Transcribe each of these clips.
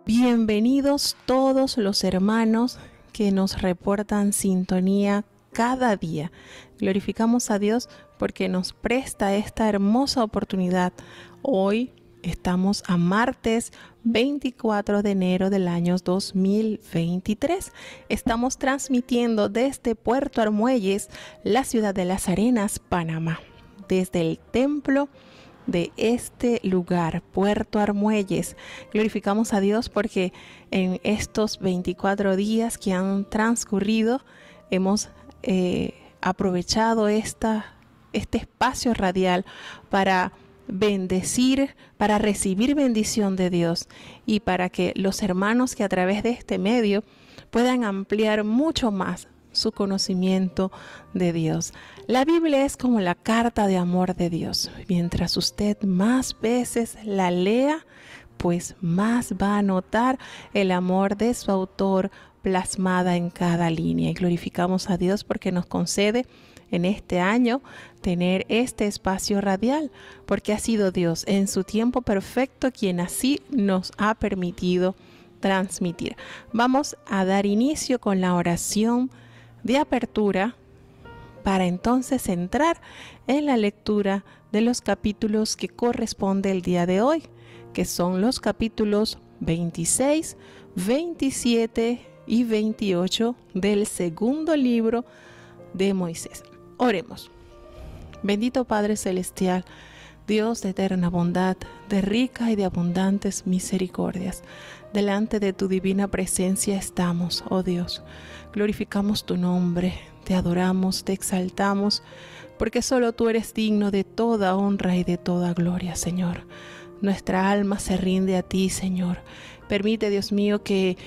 Bienvenidos todos los hermanos que nos reportan sintonía cada día. Glorificamos a Dios porque nos presta esta hermosa oportunidad. Hoy estamos a martes 24 de enero del año 2023. Estamos transmitiendo desde Puerto Armuelles, la ciudad de Las Arenas, Panamá. Desde el templo de este lugar, Puerto Armuelles. Glorificamos a Dios porque en estos 24 días que han transcurrido hemos aprovechado este espacio radial para bendecir, para recibir bendición de Dios y para que los hermanos que a través de este medio puedan ampliar mucho más su conocimiento de Dios. La Biblia es como la carta de amor de Dios. Mientras usted más veces la lea, pues más va a notar el amor de su autor plasmada en cada línea. Y glorificamos a Dios porque nos concede en este año tener este espacio radial, porque ha sido Dios en su tiempo perfecto quien así nos ha permitido transmitir. Vamos a dar inicio con la oración de apertura para entonces entrar en la lectura de los capítulos que corresponde el día de hoy, que son los capítulos 26, 27 y 28 del segundo libro de Moisés. Oremos. Bendito Padre Celestial, Dios de eterna bondad, de rica y de abundantes misericordias, delante de tu divina presencia estamos, oh Dios. Glorificamos tu nombre, te adoramos, te exaltamos, porque solo tú eres digno de toda honra y de toda gloria, Señor. Nuestra alma se rinde a ti, Señor. Permite, Dios mío, que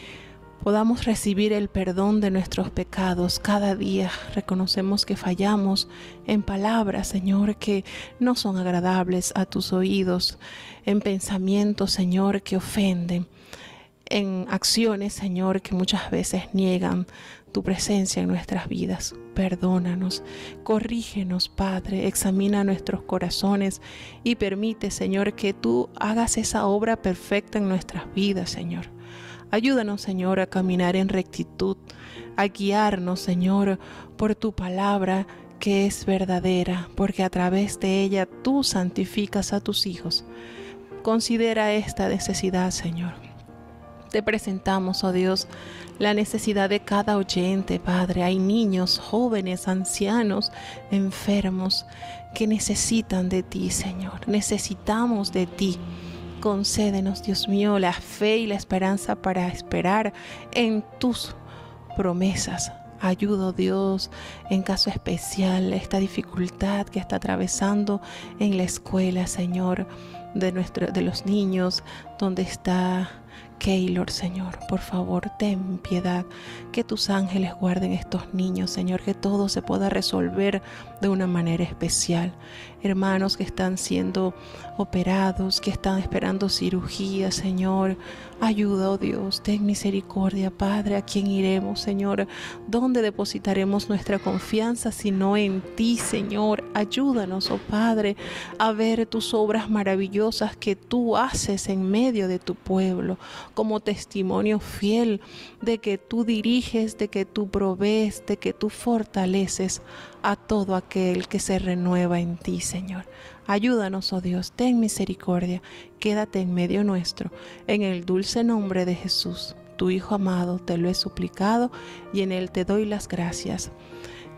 podamos recibir el perdón de nuestros pecados. Cada día reconocemos que fallamos en palabras, Señor, que no son agradables a tus oídos, en pensamientos, Señor, que ofenden, en acciones, Señor, que muchas veces niegan tu presencia en nuestras vidas. Perdónanos, corrígenos, Padre, examina nuestros corazones y permite, Señor, que tú hagas esa obra perfecta en nuestras vidas, Señor. Ayúdanos, Señor, a caminar en rectitud, a guiarnos, Señor, por tu palabra que es verdadera, porque a través de ella tú santificas a tus hijos. Considera esta necesidad, Señor. Te presentamos, oh Dios, la necesidad de cada oyente, Padre. Hay niños, jóvenes, ancianos, enfermos que necesitan de ti, Señor. Necesitamos de ti. Concédenos, Dios mío, la fe y la esperanza para esperar en tus promesas. Ayuda, Dios, en caso especial, esta dificultad que está atravesando en la escuela, Señor, de los niños, donde está Keylor, Señor. Por favor, ten piedad, que tus ángeles guarden estos niños, Señor, que todo se pueda resolver de una manera especial. Hermanos que están siendo operados, que están esperando cirugía, Señor, ayuda, oh Dios, ten misericordia, Padre. ¿A quién iremos, Señor? ¿Dónde depositaremos nuestra confianza sino en ti, Señor? Ayúdanos, oh Padre, a ver tus obras maravillosas que tú haces en medio de tu pueblo, como testimonio fiel de que tú diriges, de que tú provees, de que tú fortaleces a todo aquel que se renueva en ti, Señor. Ayúdanos, oh Dios, ten misericordia, quédate en medio nuestro, en el dulce nombre de Jesús, tu Hijo amado, te lo he suplicado y en él te doy las gracias.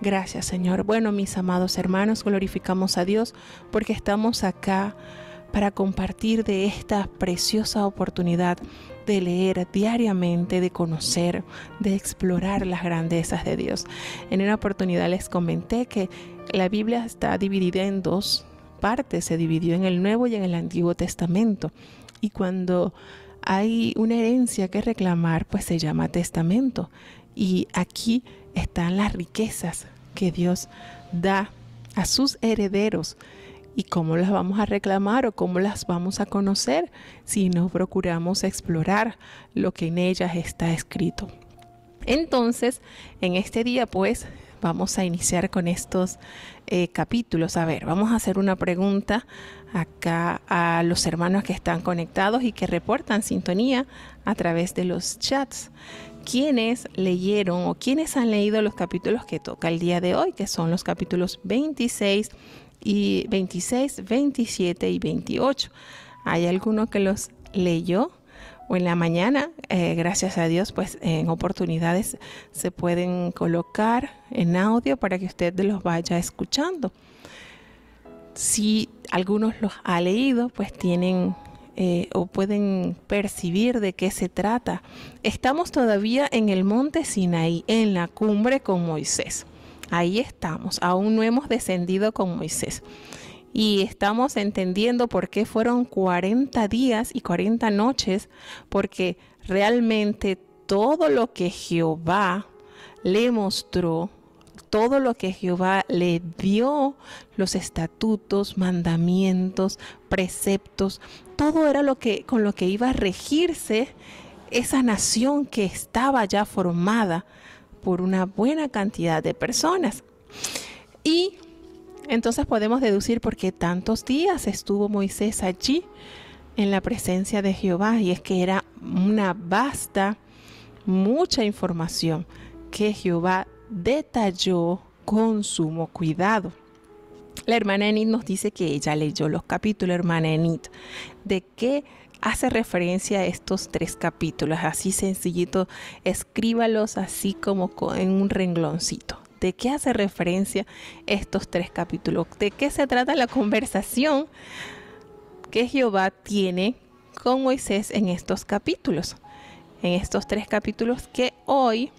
Gracias, Señor. Bueno, mis amados hermanos, glorificamos a Dios porque estamos acá para compartir de esta preciosa oportunidad de leer diariamente, de conocer, de explorar las grandezas de Dios. En una oportunidad les comenté que la Biblia está dividida en dos partes, se dividió en el Nuevo y en el Antiguo Testamento. Y cuando hay una herencia que reclamar, pues se llama testamento. Y aquí están las riquezas que Dios da a sus herederos. ¿Y cómo las vamos a reclamar o cómo las vamos a conocer si no procuramos explorar lo que en ellas está escrito? Entonces, en este día, pues, vamos a iniciar con estos capítulos. A ver, vamos a hacer una pregunta acá a los hermanos que están conectados y que reportan sintonía a través de los chats. ¿Quiénes leyeron o quiénes han leído los capítulos que toca el día de hoy, que son los capítulos 26, 27 y 28? ¿Hay alguno que los leyó? O en la mañana, gracias a Dios, pues en oportunidades se pueden colocar en audio para que usted los vaya escuchando. Si algunos los ha leído, pues tienen o pueden percibir de qué se trata. Estamos todavía en el monte Sinaí, en la cumbre con Moisés. Ahí estamos, aún no hemos descendido con Moisés. Y estamos entendiendo por qué fueron 40 días y 40 noches, porque realmente todo lo que Jehová le mostró, todo lo que Jehová le dio, los estatutos, mandamientos, preceptos, todo era con lo que iba a regirse esa nación que estaba ya formada por una buena cantidad de personas. Y entonces podemos deducir por qué tantos días estuvo Moisés allí en la presencia de Jehová. Y es que era una mucha información que Jehová detalló con sumo cuidado. La hermana Enid nos dice que ella leyó los capítulos. Hermana Enid, ¿de qué hace referencia a estos 3 capítulos? Así sencillito, escríbalos así como en un rengloncito. ¿De qué hace referencia estos 3 capítulos? ¿De qué se trata la conversación que Jehová tiene con Moisés en estos capítulos? En estos 3 capítulos que hoy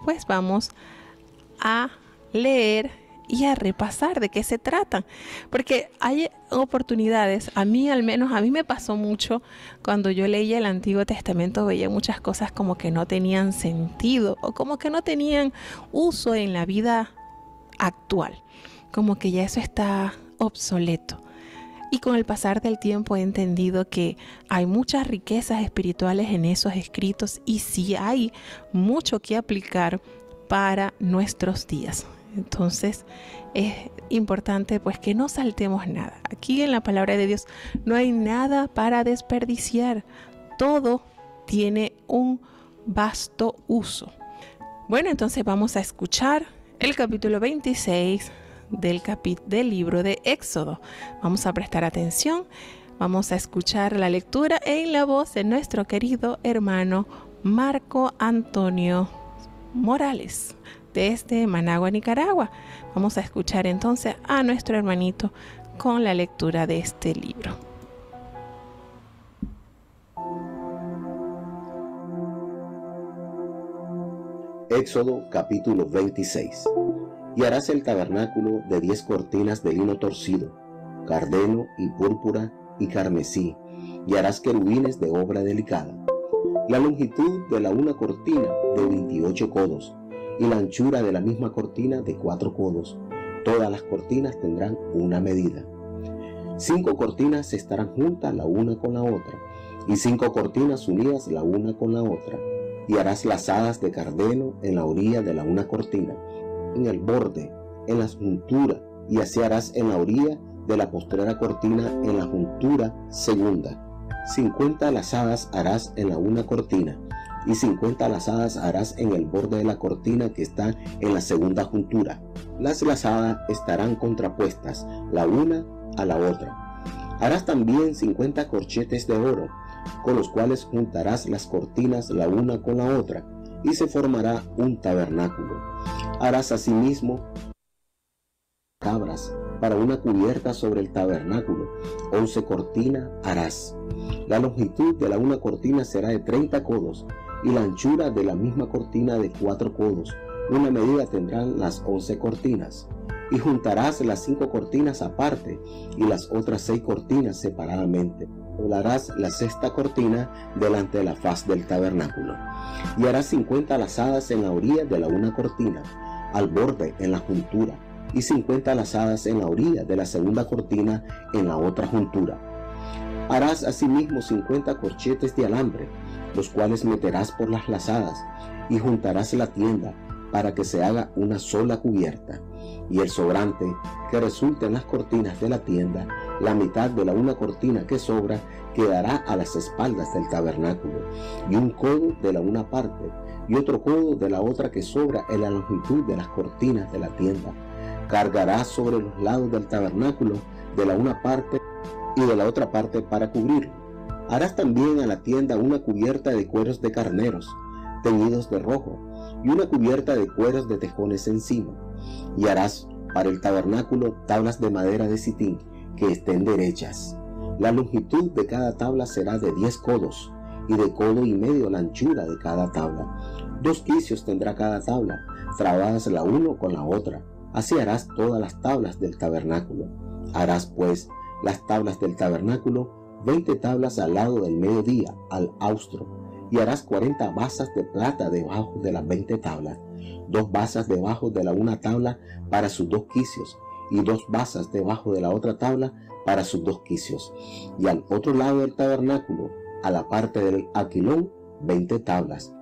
pues vamos a leer y a repasar de qué se tratan. Porque hay oportunidades, a mí me pasó mucho cuando yo leía el Antiguo Testamento, veía muchas cosas como que no tenían sentido o como que no tenían uso en la vida actual, como que ya eso está obsoleto. Y con el pasar del tiempo he entendido que hay muchas riquezas espirituales en esos escritos y sí hay mucho que aplicar para nuestros días. Entonces es importante pues que no saltemos nada. Aquí en la palabra de Dios no hay nada para desperdiciar. Todo tiene un vasto uso. Bueno, entonces vamos a escuchar el capítulo 26 del libro de Éxodo. Vamos a prestar atención. Vamos a escuchar la lectura en la voz de nuestro querido hermano Marco Antonio Morales, desde Managua, Nicaragua. Vamos a escuchar entonces a nuestro hermanito con la lectura de este libro. Éxodo capítulo 26. Y harás el tabernáculo de 10 cortinas de lino torcido, cardeno y púrpura y carmesí, y harás querubines de obra delicada. La longitud de la una cortina de 28 codos, y la anchura de la misma cortina de 4 codos. Todas las cortinas tendrán una medida. 5 cortinas estarán juntas la una con la otra, y 5 cortinas unidas la una con la otra. Y harás lazadas de cardeno en la orilla de la una cortina, en el borde, en las junturas, y así harás en la orilla de la postrera cortina en la juntura segunda. 50 lazadas harás en la una cortina, y 50 lazadas harás en el borde de la cortina que está en la segunda juntura. Las lazadas estarán contrapuestas la una a la otra. Harás también 50 corchetes de oro, con los cuales juntarás las cortinas la una con la otra, y se formará un tabernáculo. Harás asimismo cabras para una cubierta sobre el tabernáculo. 11 cortinas harás. La longitud de la una cortina será de 30 codos, y la anchura de la misma cortina de 4 codos. Una medida tendrán las 11 cortinas. Y juntarás las 5 cortinas aparte, y las otras 6 cortinas separadamente. Doblarás la sexta cortina delante de la faz del tabernáculo. Y harás 50 lazadas en la orilla de la una cortina, al borde en la juntura, y 50 lazadas en la orilla de la segunda cortina en la otra juntura. Harás asimismo 50 corchetes de alambre, los cuales meterás por las lazadas, y juntarás la tienda para que se haga una sola cubierta. Y el sobrante que resulte en las cortinas de la tienda, la mitad de la una cortina que sobra, quedará a las espaldas del tabernáculo, y un codo de la una parte, y otro codo de la otra que sobra en la longitud de las cortinas de la tienda. Cargarás sobre los lados del tabernáculo de la una parte y de la otra parte para cubrirlo. Harás también a la tienda una cubierta de cueros de carneros, teñidos de rojo, y una cubierta de cueros de tejones encima. Y harás para el tabernáculo tablas de madera de sitín que estén derechas. La longitud de cada tabla será de 10 codos, y de codo y medio la anchura de cada tabla. 2 quicios tendrá cada tabla, trabadas la una con la otra. Así harás todas las tablas del tabernáculo. Harás pues las tablas del tabernáculo, 20 tablas al lado del mediodía, al austro, y harás 40 basas de plata debajo de las 20 tablas, 2 basas debajo de la una tabla para sus 2 quicios, y 2 basas debajo de la otra tabla para sus 2 quicios. Y al otro lado del tabernáculo, a la parte del aquilón, 20 tablas,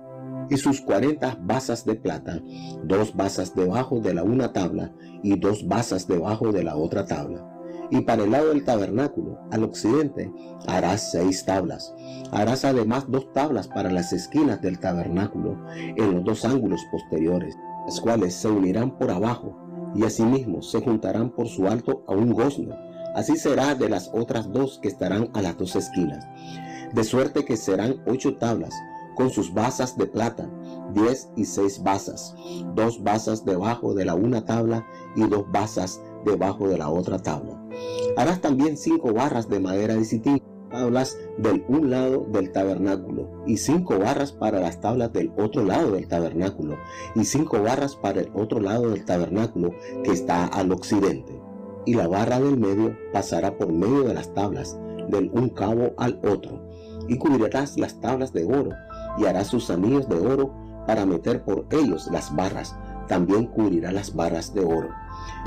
y sus 40 basas de plata, 2 basas debajo de la una tabla, y 2 basas debajo de la otra tabla. Y para el lado del tabernáculo, al occidente, harás 6 tablas. Harás además 2 tablas para las esquinas del tabernáculo, en los 2 ángulos posteriores, las cuales se unirán por abajo, y asimismo se juntarán por su alto a un gozno. Así será de las otras 2 que estarán a las 2 esquinas. De suerte que serán 8 tablas, con sus basas de plata, 10 y 6 basas, 2 basas debajo de la una tabla y 2 basas debajo de la otra tabla. Harás también 5 barras de madera de sitín, tablas del un lado del tabernáculo, y 5 barras para las tablas del otro lado del tabernáculo, y 5 barras para el otro lado del tabernáculo que está al occidente. Y la barra del medio pasará por medio de las tablas, del un cabo al otro, y cubrirás las tablas de oro, y harás sus anillos de oro para meter por ellos las barras. También cubrirá las barras de oro.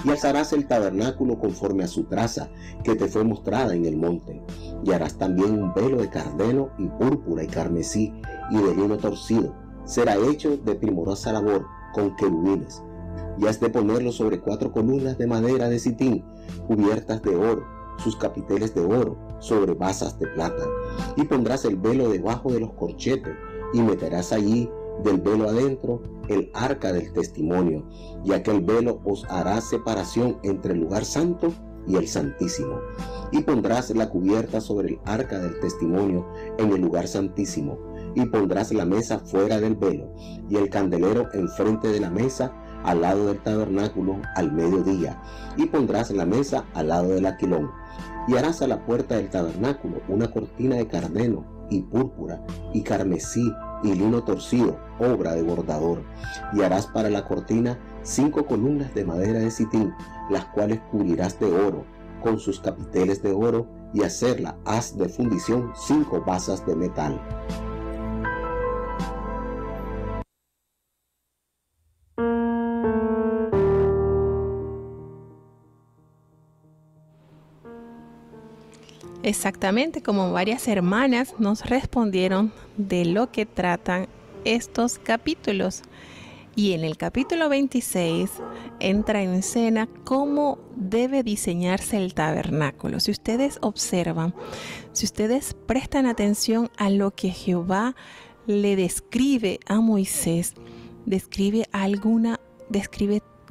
Y alzarás el tabernáculo conforme a su traza que te fue mostrada en el monte. Y harás también un velo de cardeno y púrpura y carmesí y de lino torcido. Será hecho de primorosa labor con querubines. Y has de ponerlo sobre 4 columnas de madera de sitín cubiertas de oro, sus capiteles de oro sobre basas de plata. Y pondrás el velo debajo de los corchetes y meterás allí del velo adentro el arca del testimonio, y aquel velo os hará separación entre el lugar santo y el santísimo. Y pondrás la cubierta sobre el arca del testimonio en el lugar santísimo, y pondrás la mesa fuera del velo, y el candelero enfrente de la mesa al lado del tabernáculo al mediodía, y pondrás la mesa al lado del aquilón. Y harás a la puerta del tabernáculo una cortina de cardeno y púrpura y carmesí y lino torcido, obra de bordador. Y harás para la cortina 5 columnas de madera de sitín, las cuales cubrirás de oro, con sus capiteles de oro, y hacerla haz de fundición 5 basas de metal. Exactamente como varias hermanas nos respondieron de lo que tratan estos capítulos. Y en el capítulo 26 entra en escena cómo debe diseñarse el tabernáculo. Si ustedes observan, si ustedes prestan atención a lo que Jehová le describe a Moisés, describe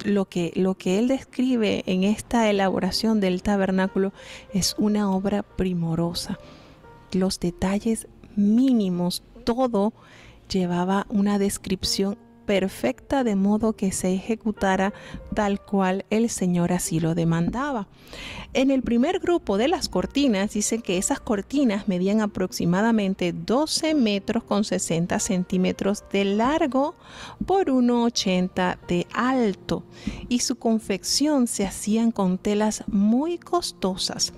lo que él describe en esta elaboración del tabernáculo es una obra primorosa. Los detalles mínimos, todo llevaba una descripción perfecta de modo que se ejecutara tal cual el Señor así lo demandaba. En el primer grupo de las cortinas dicen que esas cortinas medían aproximadamente 12 metros con 60 centímetros de largo por 1,80 de alto, y su confección se hacían con telas muy costosas.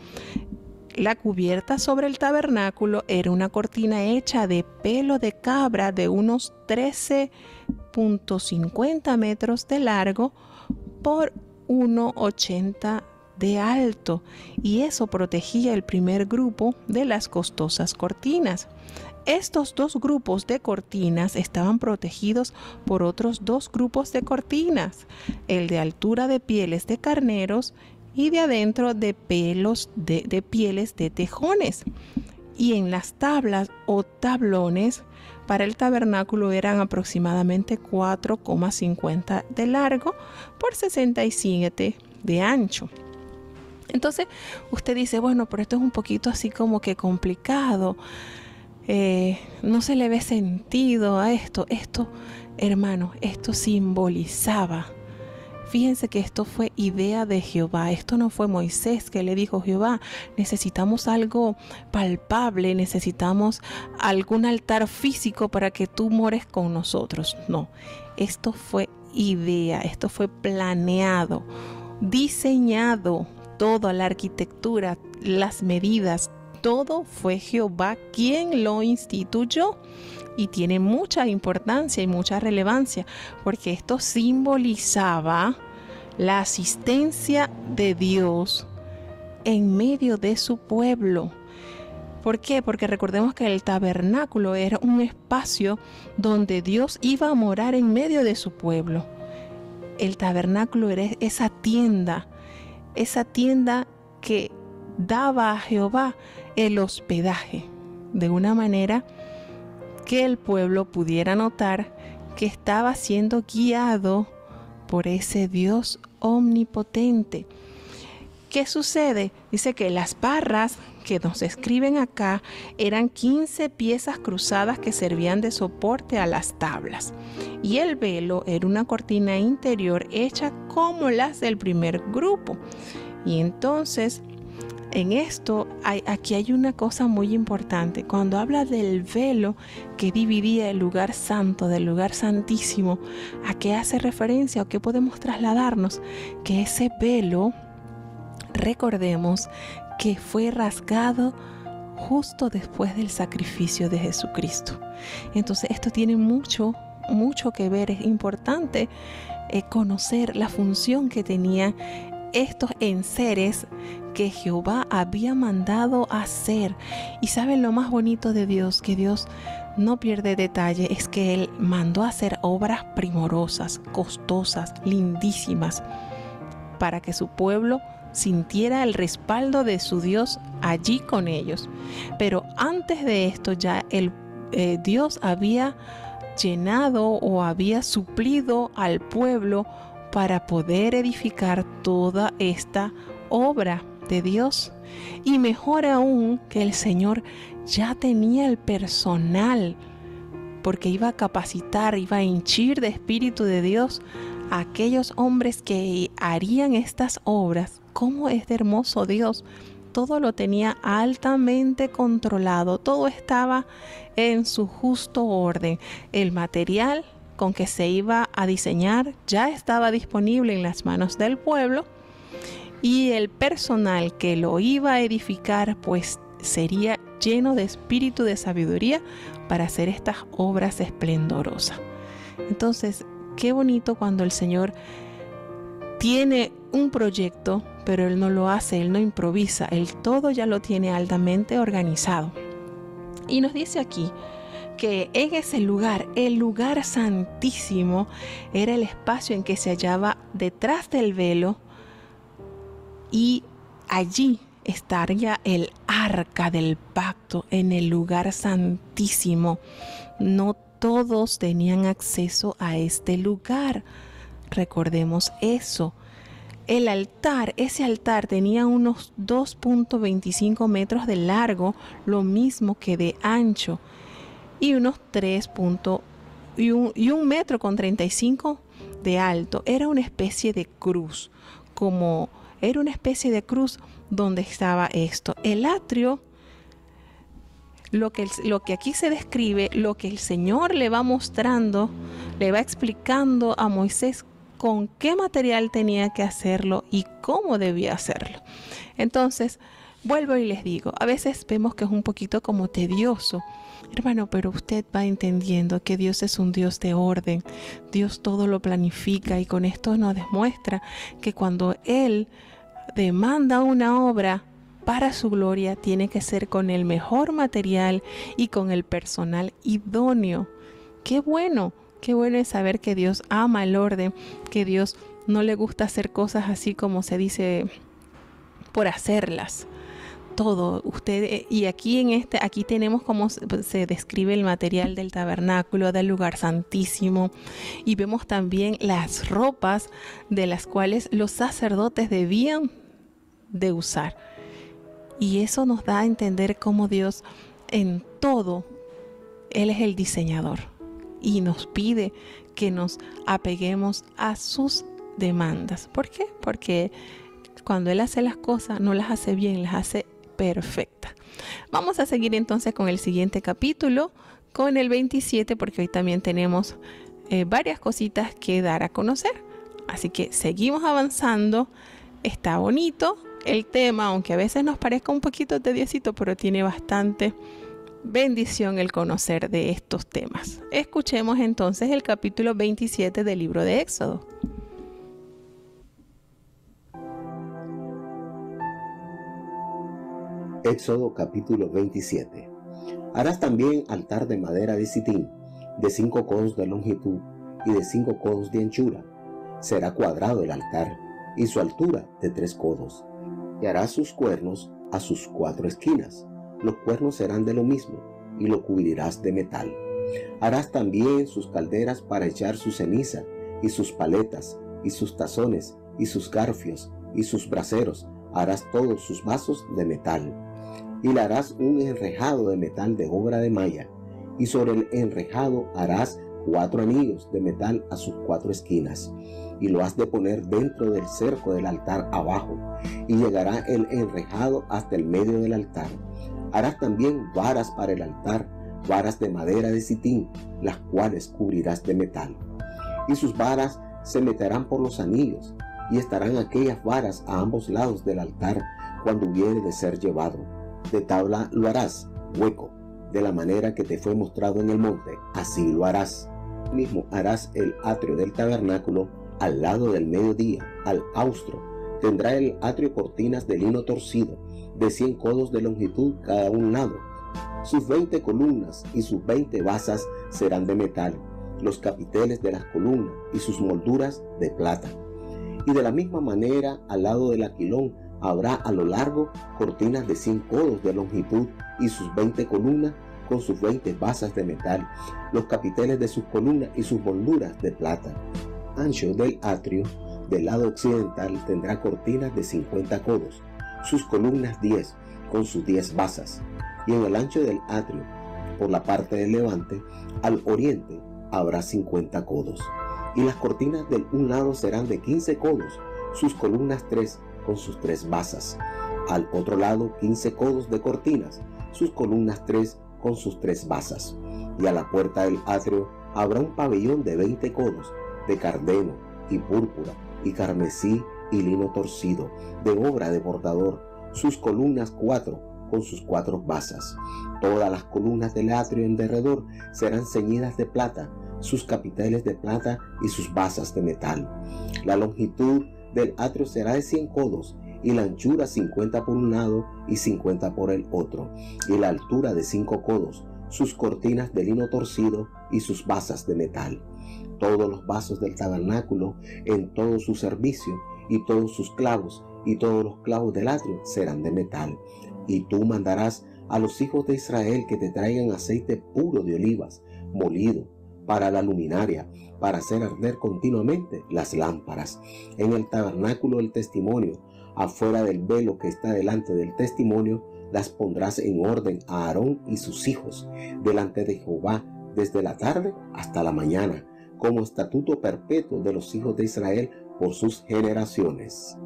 La cubierta sobre el tabernáculo era una cortina hecha de pelo de cabra de unos 13,50 metros de largo por 1,80 de alto, y eso protegía el primer grupo de las costosas cortinas. Estos dos grupos de cortinas estaban protegidos por otros dos grupos de cortinas, el de altura de pieles de carneros y de adentro de pelos de pieles de tejones. Y en las tablas o tablones para el tabernáculo eran aproximadamente 4,50 de largo por 67 de ancho. Entonces usted dice, bueno, pero esto es un poquito así como que complicado. No se le ve sentido a esto. Hermano, esto simbolizaba. Fíjense que esto fue idea de Jehová. Esto no fue Moisés que le dijo, Jehová, necesitamos algo palpable, necesitamos algún altar físico para que tú mores con nosotros. No, esto fue idea, esto fue planeado, diseñado, toda la arquitectura, las medidas, todo fue Jehová quien lo instituyó. Y tiene mucha importancia y mucha relevancia porque esto simbolizaba la asistencia de Dios en medio de su pueblo. ¿Por qué? Porque recordemos que el tabernáculo era un espacio donde Dios iba a morar en medio de su pueblo. El tabernáculo era esa tienda que daba a Jehová el hospedaje de una manera que el pueblo pudiera notar que estaba siendo guiado por ese Dios omnipotente. ¿Qué sucede? Dice que las barras que nos escriben acá eran 15 piezas cruzadas que servían de soporte a las tablas. Y el velo era una cortina interior hecha como las del primer grupo. Y entonces, en esto, aquí hay una cosa muy importante. Cuando habla del velo que dividía el lugar santo del lugar santísimo, ¿a qué hace referencia o qué podemos trasladarnos? Que ese velo, recordemos que fue rasgado justo después del sacrificio de Jesucristo. Entonces, esto tiene mucho que ver. Es importante conocer la función que tenían estos enseres que Jehová había mandado hacer. Y saben lo más bonito de Dios, que Dios no pierde detalle, es que Él mandó a hacer obras primorosas, costosas, lindísimas, para que su pueblo sintiera el respaldo de su Dios allí con ellos. Pero antes de esto ya Dios había llenado o había suplido al pueblo para poder edificar toda esta obra de Dios. Y mejor aún, que el Señor ya tenía el personal, porque iba a capacitar, iba a henchir de Espíritu de Dios a aquellos hombres que harían estas obras. ¿Cómo es de hermoso Dios? Todo lo tenía altamente controlado, todo estaba en su justo orden. El material con que se iba a diseñar ya estaba disponible en las manos del pueblo, y el personal que lo iba a edificar pues sería lleno de espíritu de sabiduría para hacer estas obras esplendorosas. Entonces, qué bonito cuando el Señor tiene un proyecto, pero Él no lo hace, Él no improvisa, Él todo ya lo tiene altamente organizado. Y nos dice aquí que en ese lugar, el lugar santísimo, era el espacio en que se hallaba detrás del velo, y allí estaría el arca del pacto en el lugar santísimo. No todos tenían acceso a este lugar. Recordemos eso. El altar, ese altar tenía unos 2.25 metros de largo, lo mismo que de ancho, y unos 1 metro con 35 de alto. Era una especie de cruz, era una especie de cruz donde estaba esto. El atrio, lo que aquí se describe, lo que el Señor le va mostrando, le va explicando a Moisés con qué material tenía que hacerlo y cómo debía hacerlo. Entonces, vuelvo y les digo, a veces vemos que es un poquito como tedioso, hermano, pero usted va entendiendo que Dios es un Dios de orden. Dios todo lo planifica, y con esto nos demuestra que cuando Él demanda una obra, para su gloria, tiene que ser con el mejor material y con el personal idóneo. Qué bueno es saber que Dios ama el orden, que Dios no le gusta hacer cosas así como se dice por hacerlas. Todo, y aquí tenemos cómo se describe el material del tabernáculo, del lugar santísimo, y vemos también las ropas de las cuales los sacerdotes debían de usar. Y eso nos da a entender cómo Dios en todo, Él es el diseñador y nos pide que nos apeguemos a sus demandas. ¿Por qué? Porque cuando Él hace las cosas, no las hace bien, las hace perfectas. Vamos a seguir entonces con el siguiente capítulo, con el 27, porque hoy también tenemos varias cositas que dar a conocer. Así que seguimos avanzando. Está bonito el tema, aunque a veces nos parezca un poquito tediosito, pero tiene bastante bendición el conocer de estos temas. Escuchemos entonces el capítulo 27 del libro de Éxodo. Éxodo capítulo 27. Harás también altar de madera de sitín, de 5 codos de longitud y de 5 codos de anchura. Será cuadrado el altar, y su altura de 3 codos. Y harás sus cuernos a sus 4 esquinas. Los cuernos serán de lo mismo, y lo cubrirás de metal. Harás también sus calderas para echar su ceniza, y sus paletas, y sus tazones, y sus garfios, y sus braseros. Harás todos sus vasos de metal. Y le harás un enrejado de metal de obra de malla, y sobre el enrejado harás 4 anillos de metal a sus 4 esquinas, y lo has de poner dentro del cerco del altar abajo, y llegará el enrejado hasta el medio del altar. Harás también varas para el altar, varas de madera de sitín, las cuales cubrirás de metal. Y sus varas se meterán por los anillos, y estarán aquellas varas a ambos lados del altar cuando hubiere de ser llevado. De tabla lo harás, hueco, de la manera que te fue mostrado en el monte, así lo harás. Mismo harás el atrio del tabernáculo al lado del mediodía, al austro. Tendrá el atrio cortinas de lino torcido, de 100 codos de longitud cada un lado. Sus 20 columnas y sus 20 basas serán de metal, los capiteles de las columnas y sus molduras de plata. Y de la misma manera, al lado del aquilón, habrá a lo largo cortinas de 100 codos de longitud y sus 20 columnas con sus 20 basas de metal, los capiteles de sus columnas y sus molduras de plata. Ancho del atrio del lado occidental tendrá cortinas de 50 codos, sus columnas 10 con sus 10 basas, y en el ancho del atrio por la parte del levante al oriente habrá 50 codos, y las cortinas del un lado serán de 15 codos, sus columnas 3 con sus 3 basas, al otro lado 15 codos de cortinas, sus columnas 3 con sus 3 basas, y a la puerta del atrio habrá un pabellón de 20 codos, de cardeno y púrpura y carmesí y lino torcido, de obra de bordador, sus columnas 4 con sus 4 basas. Todas las columnas del atrio en derredor serán ceñidas de plata, sus capiteles de plata y sus basas de metal. La longitud del atrio será de 100 codos, y la anchura 50 por un lado y 50 por el otro, y la altura de 5 codos, sus cortinas de lino torcido y sus basas de metal. Todos los vasos del tabernáculo en todo su servicio, y todos sus clavos, y todos los clavos del atrio serán de metal. Y tú mandarás a los hijos de Israel que te traigan aceite puro de olivas, molido, para la luminaria, para hacer arder continuamente las lámparas. En el tabernáculo del testimonio, afuera del velo que está delante del testimonio, las pondrás en orden a Aarón y sus hijos, delante de Jehová, desde la tarde hasta la mañana, como estatuto perpetuo de los hijos de Israel por sus generaciones.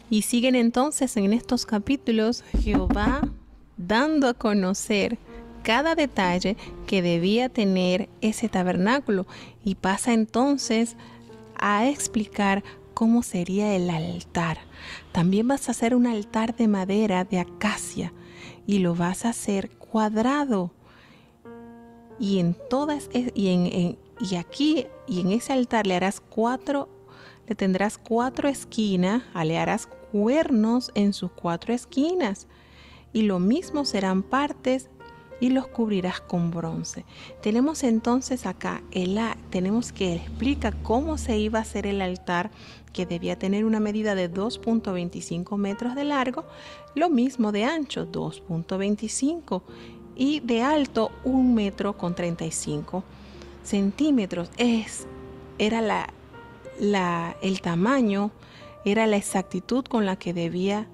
Y siguen entonces en estos capítulos Jehová dando a conocer cada detalle que debía tener ese tabernáculo, y pasa entonces a explicar cómo sería el altar. También vas a hacer un altar de madera de acacia y lo vas a hacer cuadrado, y y aquí y en ese altar le tendrás 4 esquinas, le harás cuernos en sus 4 esquinas, y lo mismo serán partes y los cubrirás con bronce. Tenemos entonces acá, tenemos que explica cómo se iba a hacer el altar, que debía tener una medida de 2.25 metros de largo, lo mismo de ancho, 2.25, y de alto 1.35 metros. Era el tamaño, era la exactitud con la que debía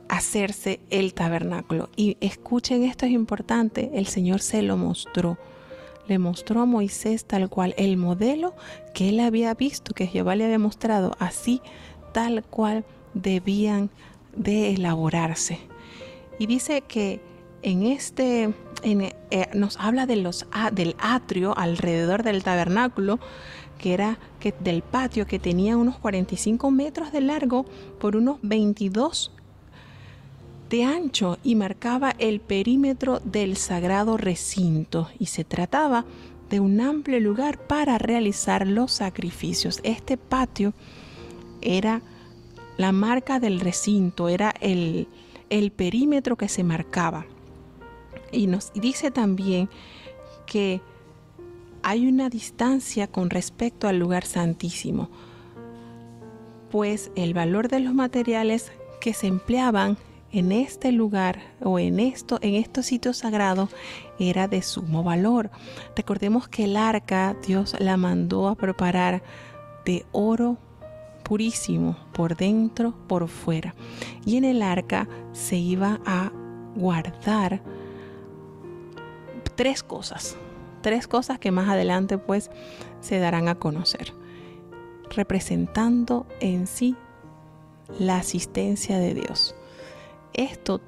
hacerse el tabernáculo. Y escuchen, esto es importante, el Señor se lo mostró. Le mostró a Moisés tal cual el modelo que él había visto, que Jehová le había mostrado, así tal cual debían de elaborarse. Y dice que nos habla del atrio alrededor del tabernáculo, del patio, que tenía unos 45 metros de largo por unos 22 de ancho, y marcaba el perímetro del sagrado recinto, y se trataba de un amplio lugar para realizar los sacrificios. Este patio era la marca del recinto, era el perímetro que se marcaba. Y nos dice también que hay una distancia con respecto al lugar santísimo, pues el valor de los materiales que se empleaban en este lugar o en estos sitios sagrados era de sumo valor. Recordemos que el arca Dios la mandó a preparar de oro purísimo, por dentro, por fuera. Y en el arca se iba a guardar tres cosas que más adelante pues se darán a conocer, representando en sí la asistencia de Dios.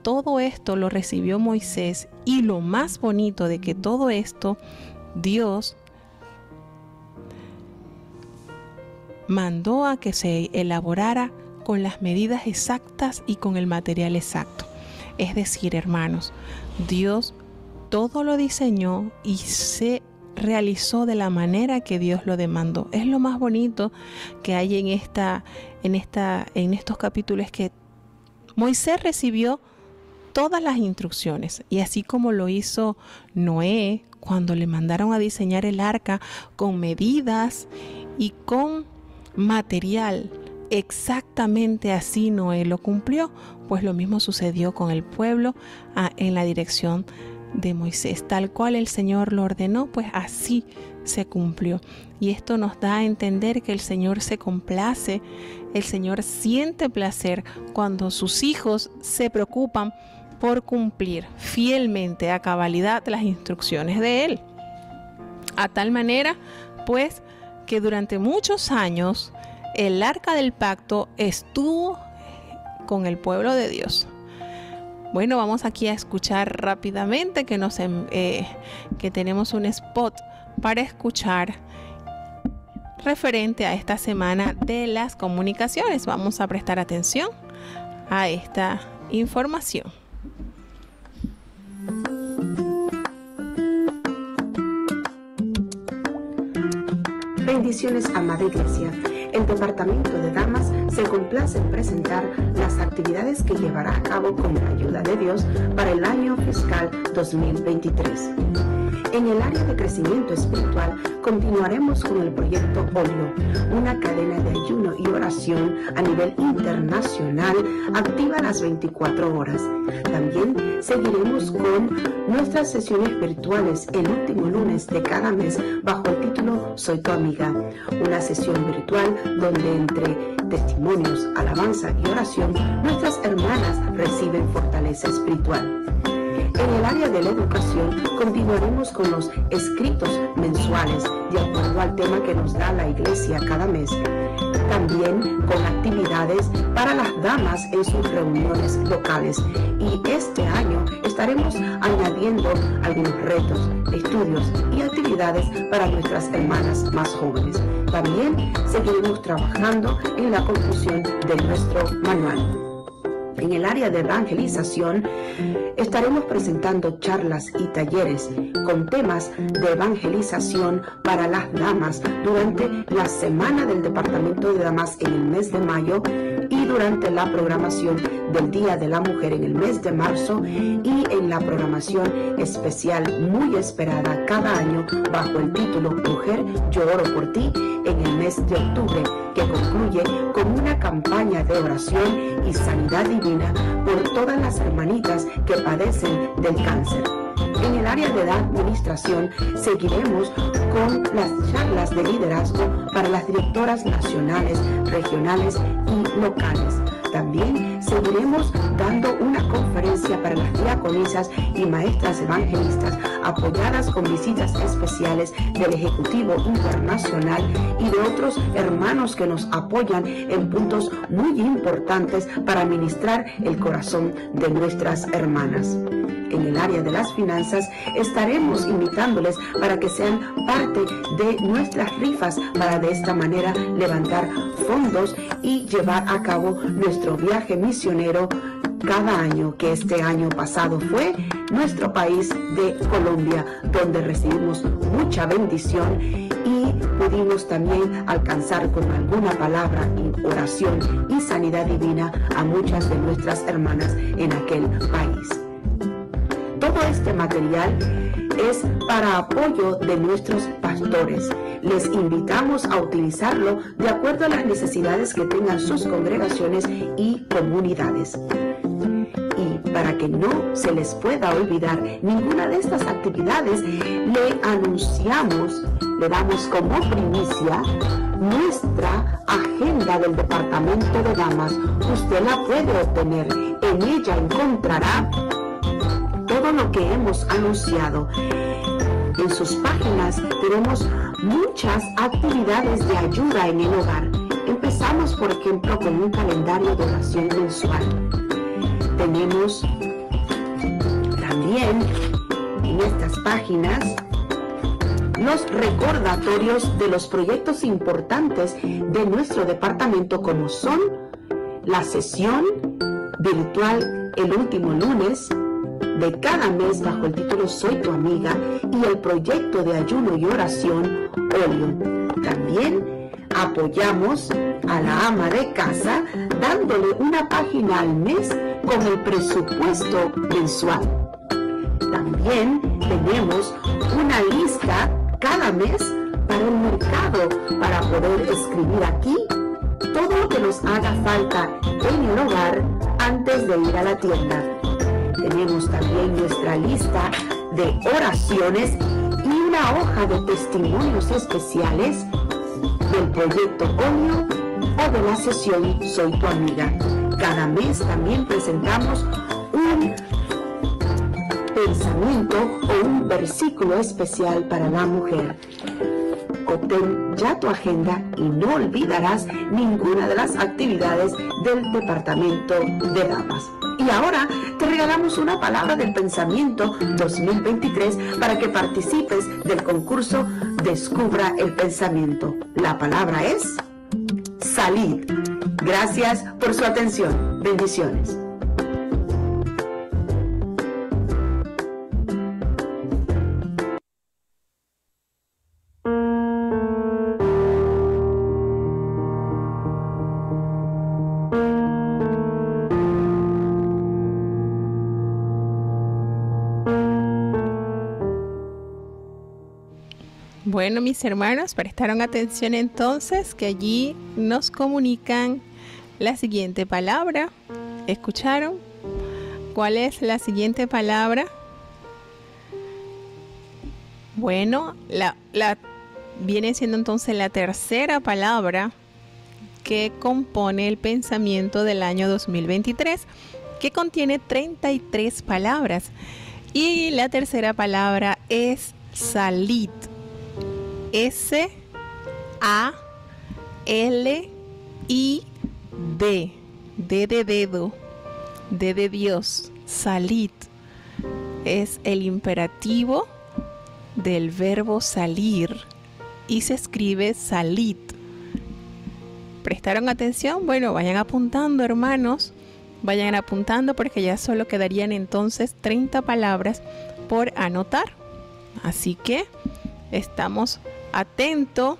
Todo esto lo recibió Moisés, y lo más bonito de que todo esto, Dios mandó a que se elaborara con las medidas exactas y con el material exacto. Es decir, hermanos, Dios todo lo diseñó y se realizó de la manera que Dios lo demandó. Es lo más bonito que hay en estos capítulos, que Moisés recibió todas las instrucciones, y así como lo hizo Noé cuando le mandaron a diseñar el arca con medidas y con material, exactamente así Noé lo cumplió. Pues lo mismo sucedió con el pueblo en la dirección de Moisés, tal cual el Señor lo ordenó, pues así se cumplió. Y esto nos da a entender que el Señor se complace, el Señor siente placer cuando sus hijos se preocupan por cumplir fielmente a cabalidad las instrucciones de Él. A tal manera, pues, que durante muchos años el arca del pacto estuvo con el pueblo de Dios. Bueno, vamos aquí a escuchar rápidamente que tenemos un spot para escuchar referente a esta semana de las comunicaciones. Vamos a prestar atención a esta información. Bendiciones, amada iglesia. El Departamento de Damas se complace en presentar las actividades que llevará a cabo con la ayuda de Dios para el año fiscal 2023. En el área de crecimiento espiritual continuaremos con el proyecto Olio, una cadena de ayuno y oración a nivel internacional activa las 24 horas. También seguiremos con nuestras sesiones virtuales el último lunes de cada mes bajo el título Soy tu amiga, una sesión virtual donde entre testimonios, alabanza y oración nuestras hermanas reciben fortaleza espiritual. En el área de la educación continuaremos con los escritos mensuales de acuerdo al tema que nos da la iglesia cada mes. También con actividades para las damas en sus reuniones locales. Y este año estaremos añadiendo algunos retos, estudios y actividades para nuestras hermanas más jóvenes. También seguiremos trabajando en la conclusión de nuestro manual. En el área de evangelización estaremos presentando charlas y talleres con temas de evangelización para las damas durante la semana del Departamento de Damas en el mes de mayo y durante la programación del Día de la Mujer en el mes de marzo y en la programación especial muy esperada cada año bajo el título Mujer, yo oro por ti en el mes de octubre, que concluye con una campaña de oración y sanidad divina por todas las hermanitas que padecen del cáncer. En el área de la administración seguiremos con las charlas de liderazgo para las directoras nacionales, regionales y locales. También seguiremos dando una conferencia para las diaconisas y maestras evangelistas apoyadas con visitas especiales del Ejecutivo Internacional y de otros hermanos que nos apoyan en puntos muy importantes para ministrar el corazón de nuestras hermanas. En el área de las finanzas estaremos invitándoles para que sean parte de nuestras rifas para de esta manera levantar fondos y llevar a cabo nuestro viaje misionero cada año, que este año pasado fue nuestro país de Colombia, donde recibimos mucha bendición y pudimos también alcanzar con alguna palabra, oración y sanidad divina a muchas de nuestras hermanas en aquel país. Todo este material es para apoyo de nuestros pastores. Les invitamos a utilizarlo de acuerdo a las necesidades que tengan sus congregaciones y comunidades. Y para que no se les pueda olvidar ninguna de estas actividades, le anunciamos, le damos como primicia nuestra agenda del Departamento de Damas. Usted la puede obtener. En ella encontrará todo lo que hemos anunciado. En sus páginas tenemos muchas actividades de ayuda en el hogar. Empezamos, por ejemplo, con un calendario de oración mensual. Tenemos también en estas páginas los recordatorios de los proyectos importantes de nuestro departamento, como son la sesión virtual el último lunes de cada mes bajo el título Soy tu amiga y el proyecto de ayuno y oración Orion. También apoyamos a la ama de casa dándole una página al mes con el presupuesto mensual. También tenemos una lista cada mes para el mercado para poder escribir aquí todo lo que nos haga falta en el hogar antes de ir a la tienda. Tenemos también nuestra lista de oraciones y una hoja de testimonios especiales del proyecto Onio o de la sesión Soy tu amiga. Cada mes también presentamos un pensamiento o un versículo especial para la mujer. Obtén ya tu agenda y no olvidarás ninguna de las actividades del Departamento de Damas. Y ahora te regalamos una palabra del pensamiento 2023 para que participes del concurso Descubra el Pensamiento. La palabra es salid. Gracias por su atención. Bendiciones. Bueno, mis hermanos, prestaron atención entonces que allí nos comunican la siguiente palabra. ¿Escucharon? ¿Cuál es la siguiente palabra? Bueno, viene siendo entonces la tercera palabra que compone el pensamiento del año 2023, que contiene 33 palabras. Y la tercera palabra es salid. S-A-L-I-D. D de dedo. D de Dios. Salid. Es el imperativo del verbo salir y se escribe salid. ¿Prestaron atención? Bueno, vayan apuntando, hermanos, Vayan apuntando porque ya solo quedarían entonces 30 palabras por anotar. Así que estamos atentos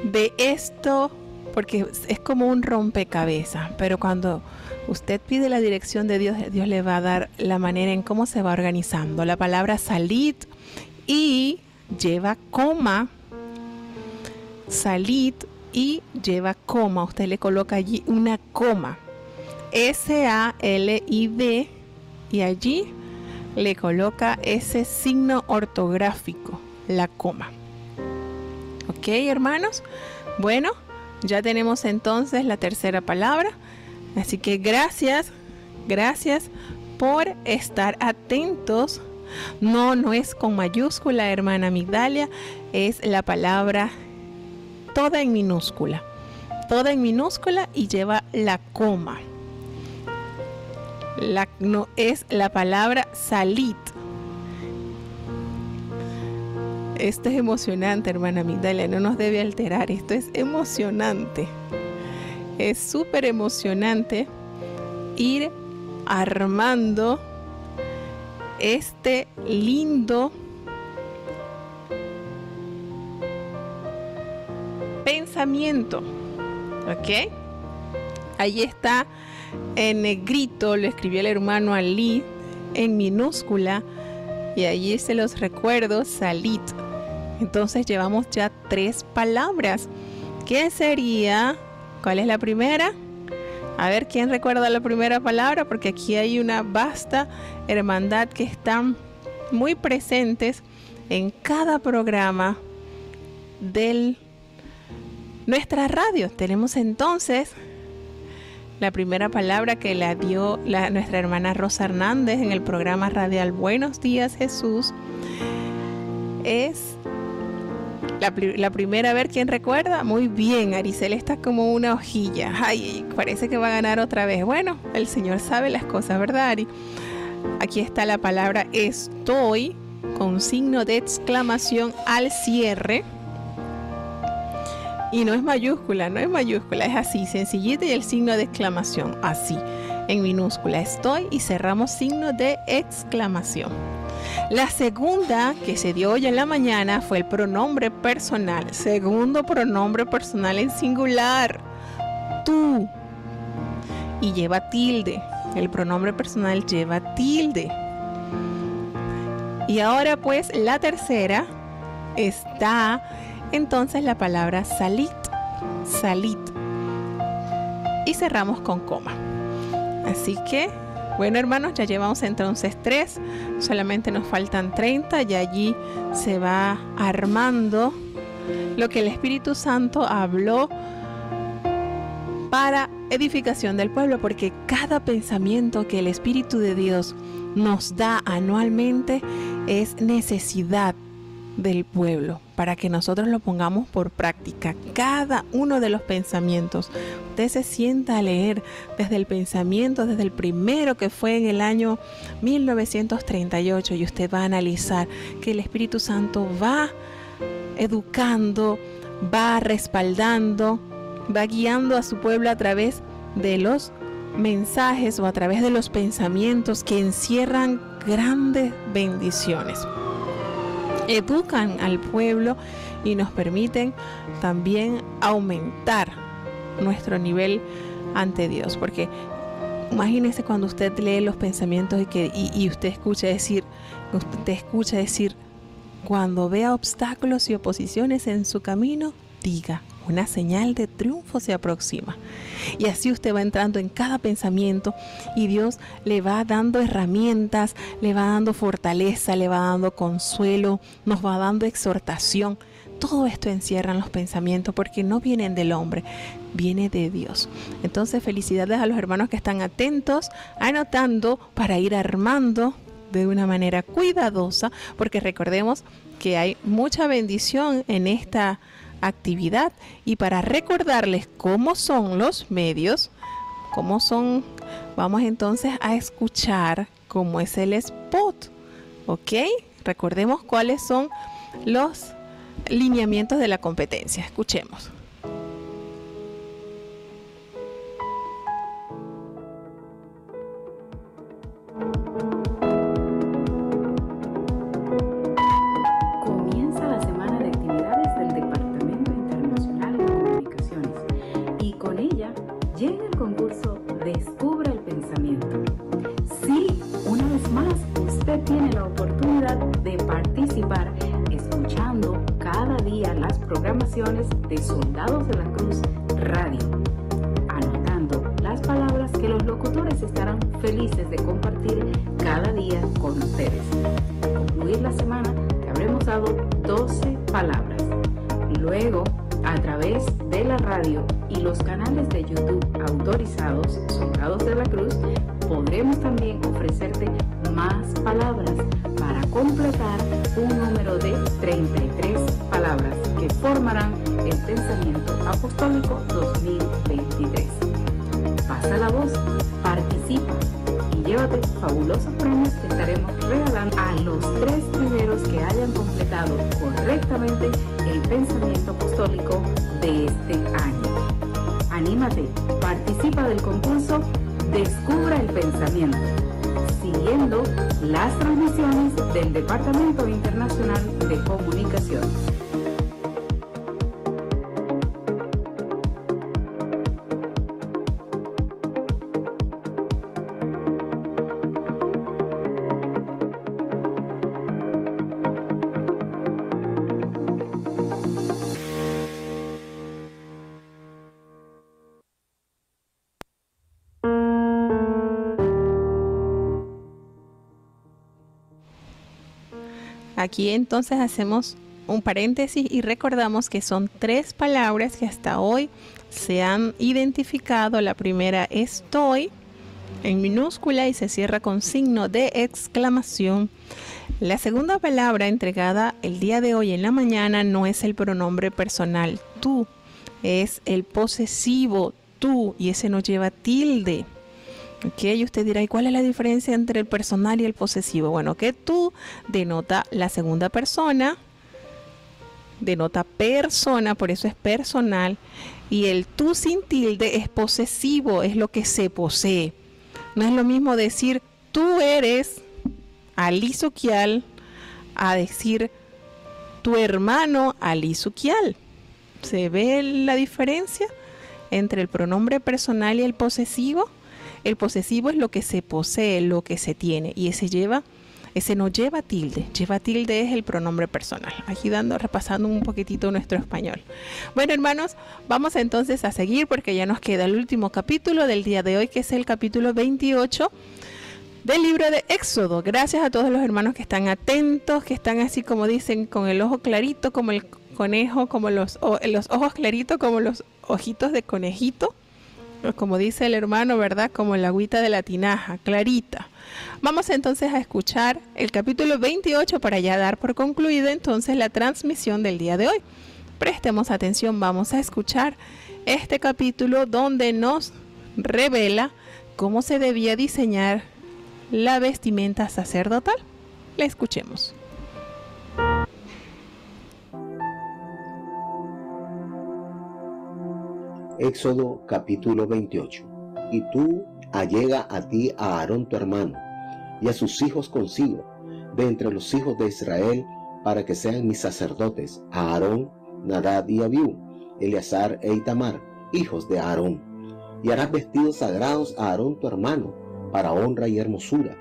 de esto, porque es como un rompecabezas, pero cuando usted pide la dirección de Dios, Dios le va a dar la manera en cómo se va organizando. La palabra salid y lleva coma. Salid y lleva coma. Usted le coloca allí una coma. S-A-L-I-D y allí le coloca ese signo ortográfico, la coma. ¿Ok, hermanos? Bueno, ya tenemos entonces la tercera palabra. Así que gracias por estar atentos. No es con mayúscula, hermana Migdalia, es la palabra toda en minúscula y lleva la coma. No es la palabra salit. Esto es emocionante, hermana Migdalia, no nos debe alterar. Esto es emocionante. Es súper emocionante ir armando este lindo pensamiento. ¿Ok? Ahí está en negrito, lo escribió el hermano Ali en minúscula y allí se los recuerdo, salit. Entonces llevamos ya 3 palabras. ¿Qué sería? ¿Cuál es la primera? A ver, ¿quién recuerda la primera palabra? Porque aquí hay una vasta hermandad que están muy presentes en cada programa de nuestra radio. Tenemos entonces la primera palabra que la dio nuestra hermana Rosa Hernández en el programa radial Buenos Días Jesús. Es la primera. A ver, ¿quién recuerda? Muy bien, Aricel está como una hojilla. Ay, parece que va a ganar otra vez. Bueno, el Señor sabe las cosas, ¿verdad, Ari? Aquí está la palabra estoy con signo de exclamación al cierre. Y no es mayúscula, es así, sencillita y el signo de exclamación, así, en minúscula, estoy y cerramos signo de exclamación. La segunda que se dio hoy en la mañana fue el pronombre personal, segundo pronombre personal en singular, tú, y lleva tilde, el pronombre personal lleva tilde. Y ahora pues la tercera está entonces la palabra salit, salit, y cerramos con coma. Así que, bueno, hermanos, ya llevamos entonces 3, solamente nos faltan 30 y allí se va armando lo que el Espíritu Santo habló para edificación del pueblo, porque cada pensamiento que el Espíritu de Dios nos da anualmente es necesidad del pueblo, para que nosotros lo pongamos por práctica. Cada uno de los pensamientos, usted se sienta a leer desde el pensamiento, desde el primero que fue en el año 1938, y usted va a analizar que el Espíritu Santo va educando, va respaldando, va guiando a su pueblo a través de los mensajes o a través de los pensamientos que encierran grandes bendiciones. Educan al pueblo y nos permiten también aumentar nuestro nivel ante Dios, porque imagínese cuando usted lee los pensamientos y usted escucha decir, cuando vea obstáculos y oposiciones en su camino, diga, una señal de triunfo se aproxima. Y así usted va entrando en cada pensamiento y Dios le va dando herramientas, le va dando fortaleza, le va dando consuelo, nos va dando exhortación. Todo esto encierran los pensamientos porque no vienen del hombre, viene de Dios. Entonces, felicidades a los hermanos que están atentos, anotando para ir armando de una manera cuidadosa, porque recordemos que hay mucha bendición en esta actividad. Y para recordarles cómo son los medios, vamos entonces a escuchar cómo es el spot, ¿ok? Recordemos cuáles son los lineamientos de la competencia. Escuchemos. oportunidad de participar escuchando cada día las programaciones de Soldados de la Cruz Radio, anotando las palabras que los locutores estarán felices de compartir cada día con ustedes. Al concluir la semana te habremos dado 12 palabras. Luego, a través de la radio y los canales de YouTube autorizados, Soldados de la Cruz, podremos también ofrecerte más palabras para completar un número de 33 palabras que formarán el Pensamiento Apostólico 2023. Pasa la voz, participa y llévate fabulosos premios que estaremos regalando a los 3 primeros que hayan completado correctamente el Pensamiento Apostólico de este año. Anímate, participa del concurso Descubra el Pensamiento, siguiendo las transmisiones del Departamento Internacional de Comunicación. Aquí entonces hacemos un paréntesis y recordamos que son 3 palabras que hasta hoy se han identificado. La primera, estoy, en minúscula y se cierra con signo de exclamación. La segunda palabra entregada el día de hoy en la mañana no es el pronombre personal tú, es el posesivo tú, y ese no lleva tilde. Ok, y usted dirá, ¿y cuál es la diferencia entre el personal y el posesivo? Bueno, que tú denota la segunda persona, denota persona, por eso es personal, y el tú sin tilde es posesivo, es lo que se posee. No es lo mismo decir tú eres Ali Suquial a decir tu hermano Ali Suquial. ¿Se ve la diferencia entre el pronombre personal y el posesivo? El posesivo es lo que se posee, lo que se tiene, y ese no lleva tilde. Lleva tilde es el pronombre personal. Aquí repasando un poquitito nuestro español. Bueno, hermanos, vamos entonces a seguir porque ya nos queda el último capítulo del día de hoy, que es el capítulo 28 del libro de Éxodo. Gracias a todos los hermanos que están atentos, que están así como dicen, con el ojo clarito como el conejo, como los ojos claritos como los ojitos de conejito. Como dice el hermano, ¿verdad? Como la agüita de la tinaja, clarita. Vamos entonces a escuchar el capítulo 28 para ya dar por concluida entonces la transmisión del día de hoy. Prestemos atención, vamos a escuchar este capítulo donde nos revela cómo se debía diseñar la vestimenta sacerdotal. La escuchemos. Éxodo capítulo 28. Y tú allega a ti a Aarón tu hermano, y a sus hijos consigo, de entre los hijos de Israel, para que sean mis sacerdotes, a Aarón, Nadab y Abiú, Eleazar e Itamar, hijos de Aarón. Y harás vestidos sagrados a Aarón tu hermano, para honra y hermosura.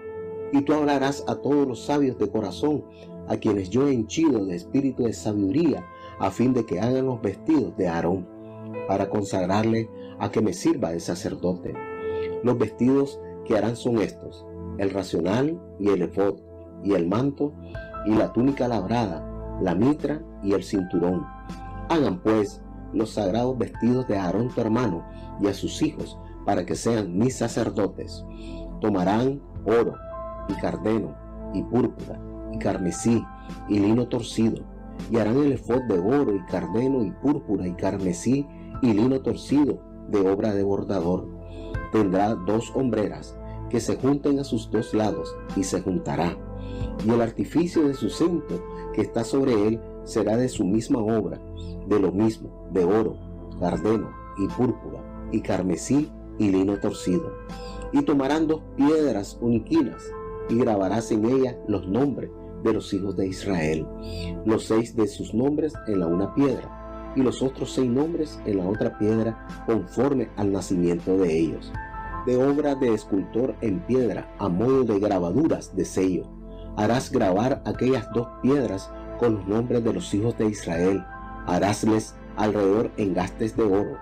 Y tú hablarás a todos los sabios de corazón, a quienes yo he henchido de espíritu de sabiduría, a fin de que hagan los vestidos de Aarón, para consagrarle a que me sirva de sacerdote. Los vestidos que harán son estos: el racional y el efod, y el manto, y la túnica labrada, la mitra y el cinturón. Hagan pues los sagrados vestidos de Aarón tu hermano y a sus hijos, para que sean mis sacerdotes. Tomarán oro, y cardeno, y púrpura, y carmesí, y lino torcido, y harán el efod de oro, y cardeno, y púrpura, y carmesí, y lino torcido, de obra de bordador. Tendrá 2 hombreras que se junten a sus 2 lados, y se juntará. Y el artificio de su cinto que está sobre él será de su misma obra, de lo mismo, de oro, cardeno, y púrpura, y carmesí, y lino torcido. Y tomarán 2 piedras oniquinas, y grabarás en ellas los nombres de los hijos de Israel, los 6 de sus nombres en la una piedra, y los otros 6 nombres en la otra piedra, conforme al nacimiento de ellos, de obra de escultor en piedra, a modo de grabaduras de sello. harás grabar aquellas 2 piedras con los nombres de los hijos de Israel. Harásles alrededor engastes de oro,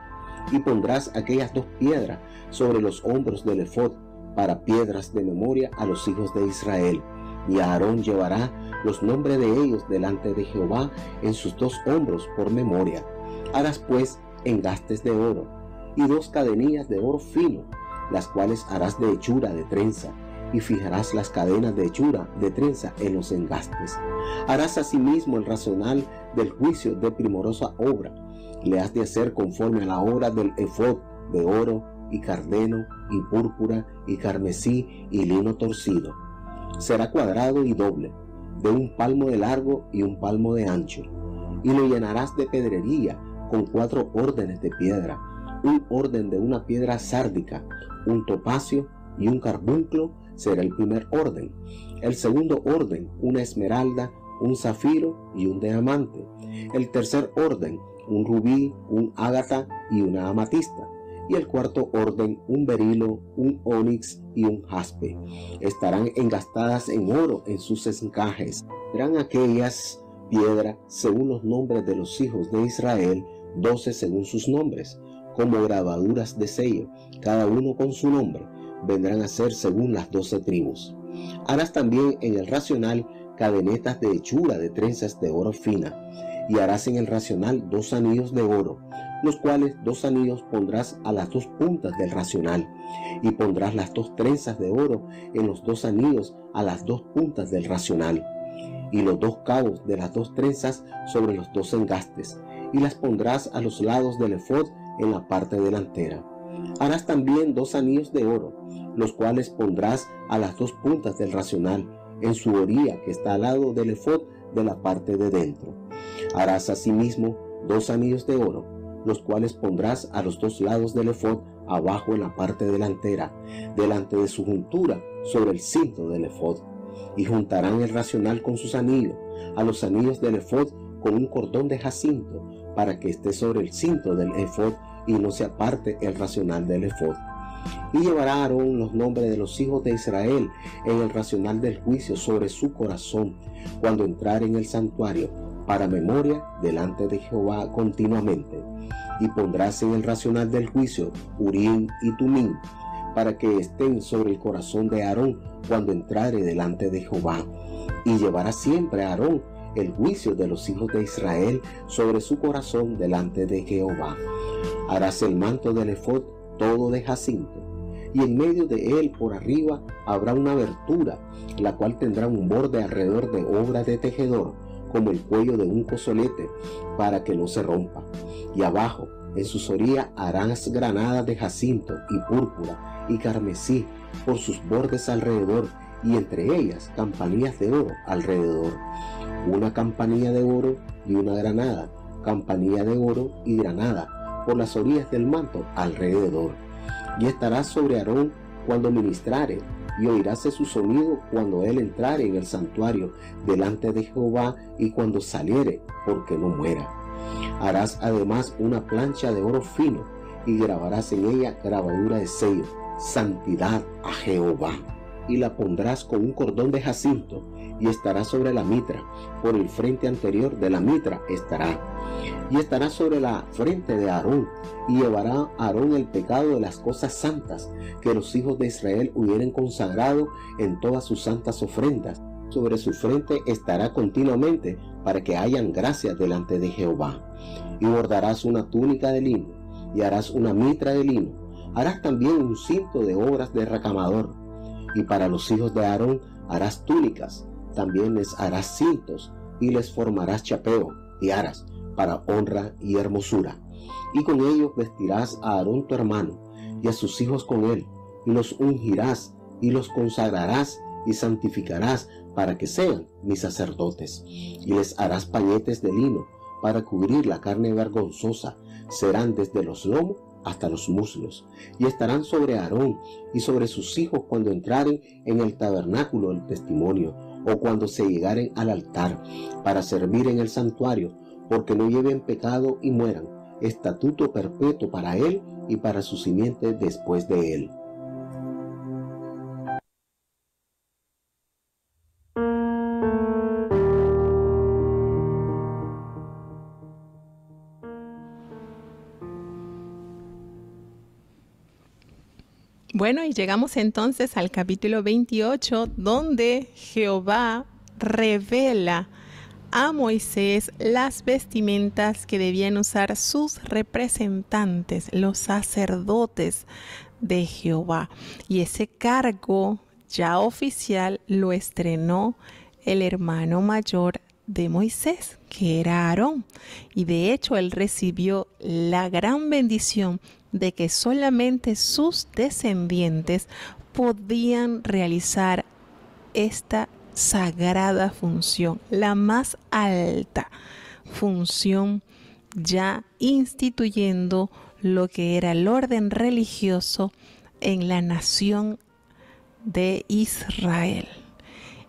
y pondrás aquellas 2 piedras sobre los hombros del efod para piedras de memoria a los hijos de Israel. Y Aarón llevará los nombres de ellos delante de Jehová en sus 2 hombros por memoria. Harás pues engastes de oro y 2 cadenillas de oro fino, las cuales harás de hechura de trenza, y fijarás las cadenas de hechura de trenza en los engastes. Harás asimismo el racional del juicio de primorosa obra. Le has de hacer conforme a la obra del efod de oro y cardeno y púrpura y carmesí y lino torcido. Será cuadrado y doble, de 1 palmo de largo y 1 palmo de ancho, y lo llenarás de pedrería con 4 órdenes de piedra, un orden de una piedra sárdica, un topacio y un carbunclo será el primer orden. El segundo orden, una esmeralda, un zafiro y un diamante. El tercer orden, un rubí, un ágata y una amatista. Y el cuarto orden, un berilo, un onix y un jaspe. Estarán engastadas en oro en sus encajes. Serán aquellas piedras según los nombres de los hijos de Israel, 12 según sus nombres, como grabaduras de sello, cada uno con su nombre. Vendrán a ser según las 12 tribus. Harás también en el racional cadenetas de hechura de trenzas de oro fina, y harás en el racional 2 anillos de oro, los cuales 2 anillos pondrás a las 2 puntas del racional, y pondrás las 2 trenzas de oro en los 2 anillos a las 2 puntas del racional, y los 2 cabos de las 2 trenzas sobre los 2 engastes, y las pondrás a los lados del efod en la parte delantera. Harás también 2 anillos de oro, los cuales pondrás a las 2 puntas del racional, en su orilla que está al lado del efod de la parte de dentro. Harás asimismo 2 anillos de oro, los cuales pondrás a los 2 lados del efod abajo en la parte delantera, delante de su juntura sobre el cinto del efod. Y juntarán el racional con sus anillos, a los anillos del efod con un cordón de jacinto, para que esté sobre el cinto del efod y no se aparte el racional del efod. Y llevará Aarón los nombres de los hijos de Israel en el racional del juicio sobre su corazón, cuando entrare en el santuario, para memoria delante de Jehová continuamente. Y pondrás en el racional del juicio Urim y Tumim, para que estén sobre el corazón de Aarón cuando entrare delante de Jehová. Y llevará siempre a Aarón el juicio de los hijos de Israel sobre su corazón delante de Jehová. Harás el manto del efod todo de jacinto, y en medio de él por arriba habrá una abertura, la cual tendrá un borde alrededor de obra de tejedor, como el cuello de un cozolete, para que no se rompa. Y abajo, en sus orillas, harás granadas de jacinto y púrpura y carmesí por sus bordes alrededor, y entre ellas campanillas de oro alrededor. Una campanilla de oro y una granada, campanilla de oro y granada por las orillas del manto alrededor. Y estará sobre Aarón cuando ministrare, y oiráse su sonido cuando él entrare en el santuario delante de Jehová y cuando saliere, porque no muera. Harás además una plancha de oro fino y grabarás en ella grabadura de sello, santidad a Jehová. Y la pondrás con un cordón de jacinto y estará sobre la mitra, por el frente anterior de la mitra estará. Y estará sobre la frente de Aarón, y llevará Aarón el pecado de las cosas santas que los hijos de Israel hubieren consagrado en todas sus santas ofrendas. Sobre su frente estará continuamente, para que hayan gracia delante de Jehová. Y bordarás una túnica de lino, y harás una mitra de lino. Harás también un cinto de obras de recamador. Y para los hijos de Aarón harás túnicas, también les harás cintos, y les formarás chapeo y aras para honra y hermosura. Y con ellos vestirás a Aarón tu hermano, y a sus hijos con él, y los ungirás, y los consagrarás, y santificarás, para que sean mis sacerdotes. Y les harás pañetes de lino, para cubrir la carne vergonzosa, serán desde los lomos hasta los muslos, y estarán sobre Aarón y sobre sus hijos cuando entraren en el tabernáculo del testimonio, o cuando se llegaren al altar, para servir en el santuario, porque no lleven pecado y mueran, estatuto perpetuo para él y para su simiente después de él. Bueno, y llegamos entonces al capítulo 28, donde Jehová revela a Moisés las vestimentas que debían usar sus representantes, los sacerdotes de Jehová. Y ese cargo ya oficial lo estrenó el hermano mayor de Moisés, que era Aarón. Y de hecho él recibió la gran bendición de que solamente sus descendientes podían realizar esta sagrada función, la más alta función, ya instituyendo lo que era el orden religioso en la nación de Israel.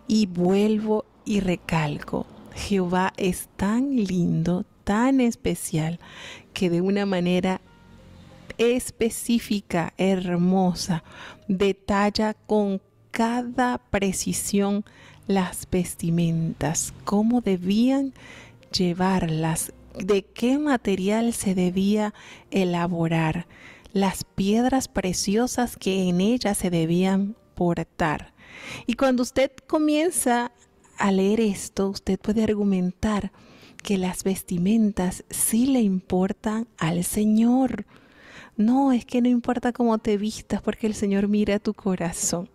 Y vuelvo y recalco, Jehová es tan lindo, tan especial, que de una manera específica, hermosa, detalla con cada precisión las vestimentas, cómo debían llevarlas, de qué material se debía elaborar, las piedras preciosas que en ellas se debían portar. Y cuando usted comienza a leer esto, usted puede argumentar que las vestimentas sí le importan al Señor. No, es que no importa cómo te vistas, porque el Señor mira tu corazón.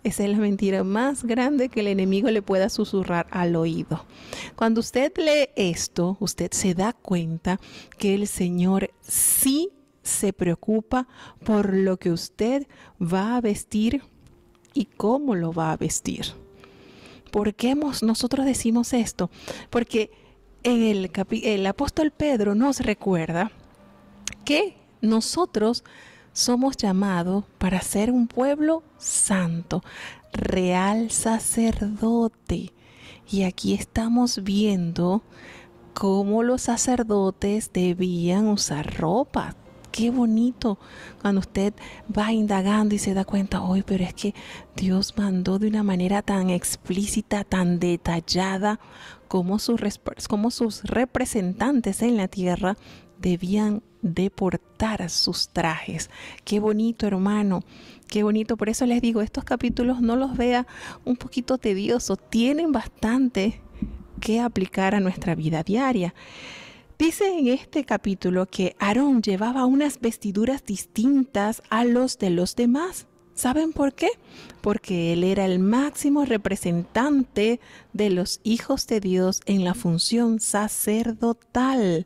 Esa es la mentira más grande que el enemigo le pueda susurrar al oído. Cuando usted lee esto, usted se da cuenta que el Señor sí se preocupa por lo que usted va a vestir y cómo lo va a vestir. ¿Por qué nosotros decimos esto? Porque el apóstol Pedro nos recuerda que nosotros somos llamados para ser un pueblo santo, real sacerdote. Y aquí estamos viendo cómo los sacerdotes debían usar ropa. Qué bonito cuando usted va indagando y se da cuenta, hoy, pero es que Dios mandó de una manera tan explícita, tan detallada, como sus representantes en la tierra debían de portar sus trajes. Qué bonito, hermano, qué bonito. Por eso les digo, estos capítulos no los vea un poquito tediosos, tienen bastante que aplicar a nuestra vida diaria. Dice en este capítulo que Aarón llevaba unas vestiduras distintas a los de los demás. ¿Saben por qué? Porque él era el máximo representante de los hijos de Dios en la función sacerdotal.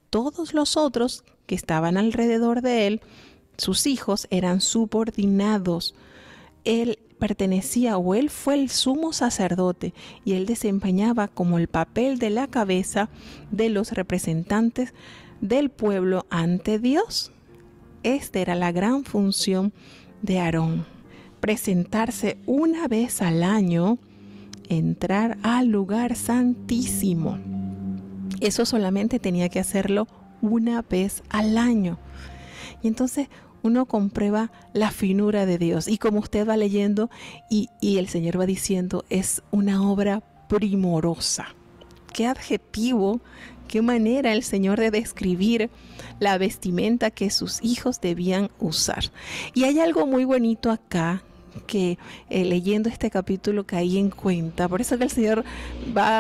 Todos los otros que estaban alrededor de él, sus hijos, eran subordinados. Él pertenecía, o él fue el sumo sacerdote, y él desempeñaba como el papel de la cabeza de los representantes del pueblo ante Dios. Esta era la gran función de Aarón: presentarse una vez al año, entrar al lugar santísimo. Eso solamente tenía que hacerlo una vez al año. Y entonces uno comprueba la finura de Dios. Y como usted va leyendo y el Señor va diciendo, es una obra primorosa. Qué adjetivo, qué manera el Señor de describir la vestimenta que sus hijos debían usar. Y hay algo muy bonito acá que leyendo este capítulo caí en cuenta. Por eso que el Señor